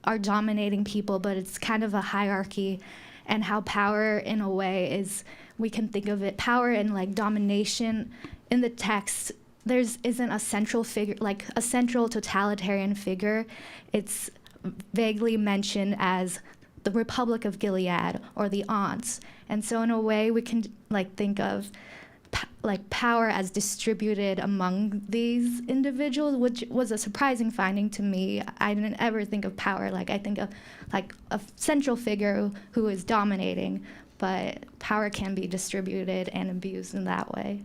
are dominating people, but it's kind of a hierarchy, and how power, in a way, is, we can think of it, power and like domination in the text, isn't a central figure, like a central totalitarian figure. It's vaguely mentioned as the Republic of Gilead or the aunts. And so in a way we can like think of power as distributed among these individuals, which was a surprising finding to me. I didn't ever think of power I think of like a central figure who is dominating, but power can be distributed and abused in that way.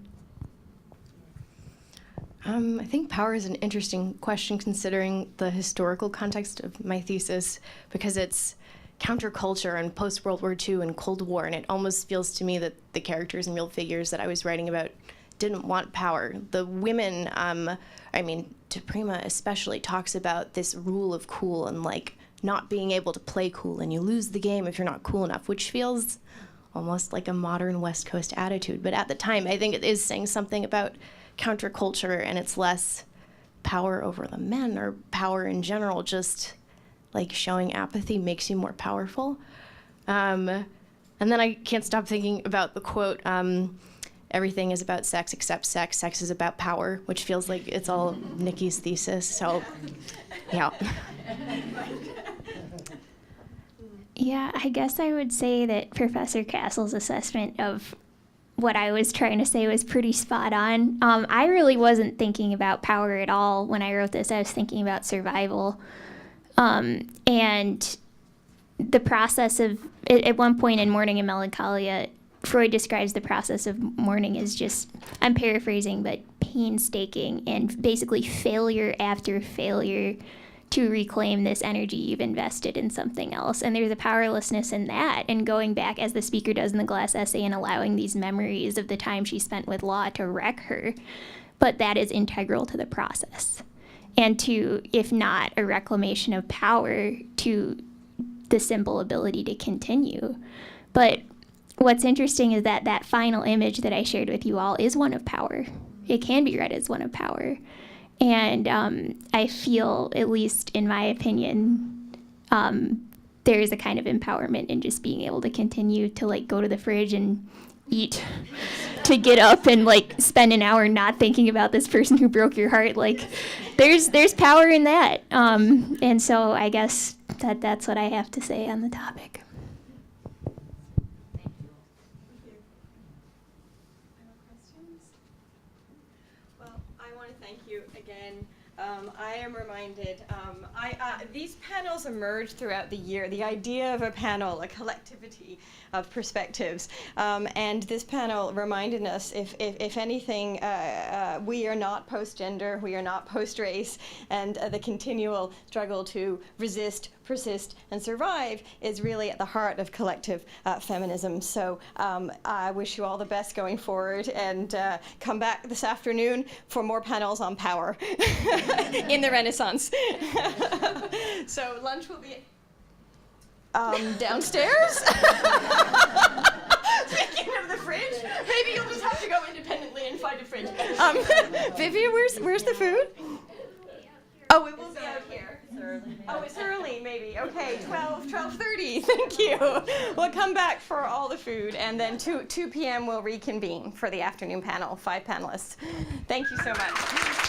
I think power is an interesting question considering the historical context of my thesis, because it's counterculture and post-World War II and Cold War, and it almost feels to me that the characters and real figures that I was writing about didn't want power. The women, Prima especially talks about this rule of cool and not being able to play cool, and you lose the game if you're not cool enough, which feels almost like a modern West Coast attitude. But at the time, I think it is saying something about counterculture, and it's less power over the men or power in general, just showing apathy makes you more powerful. And then I can't stop thinking about the quote, everything is about sex except sex. Sex is about power, which feels like it's all Nikki's thesis. So, yeah. Yeah, I guess I would say that Professor Castle's assessment of what I was trying to say was pretty spot on. I really wasn't thinking about power at all when I wrote this. I was thinking about survival. And the process of, at one point in Mourning and Melancholia, Freud describes the process of mourning as just, I'm paraphrasing, but painstaking and basically failure after failure to reclaim this energy you've invested in something else. And there's a powerlessness in that, and going back, as the speaker does in the glass essay, and allowing these memories of the time she spent with law to wreck her. But that is integral to the process. And to, if not a reclamation of power, to the simple ability to continue. But what's interesting is that that final image that I shared with you all is one of power. It can be read as one of power. And I feel, at least in my opinion, there is a kind of empowerment in just being able to continue to go to the fridge and eat, to get up and spend an hour not thinking about this person who broke your heart. There's power in that. And so I guess that's what I have to say on the topic. Well, I want to thank you again. I am reminded, these panels emerged throughout the year. The idea of a panel, a collectivity of perspectives. And this panel reminded us, if anything, we are not post-gender, we are not post-race, and the continual struggle to resist, persist, and survive is really at the heart of collective feminism. So I wish you all the best going forward, and come back this afternoon for more panels on power in the Renaissance. So lunch will be downstairs. Speaking of the fridge, maybe you'll just have to go independently and find a fridge. Vivian, where's the food? Oh, it will be out here. Oh, it's early, maybe. Okay, 12:30. Thank you. We'll come back for all the food, and then 2 p.m. we'll reconvene for the afternoon panel, 5 panelists. Thank you so much.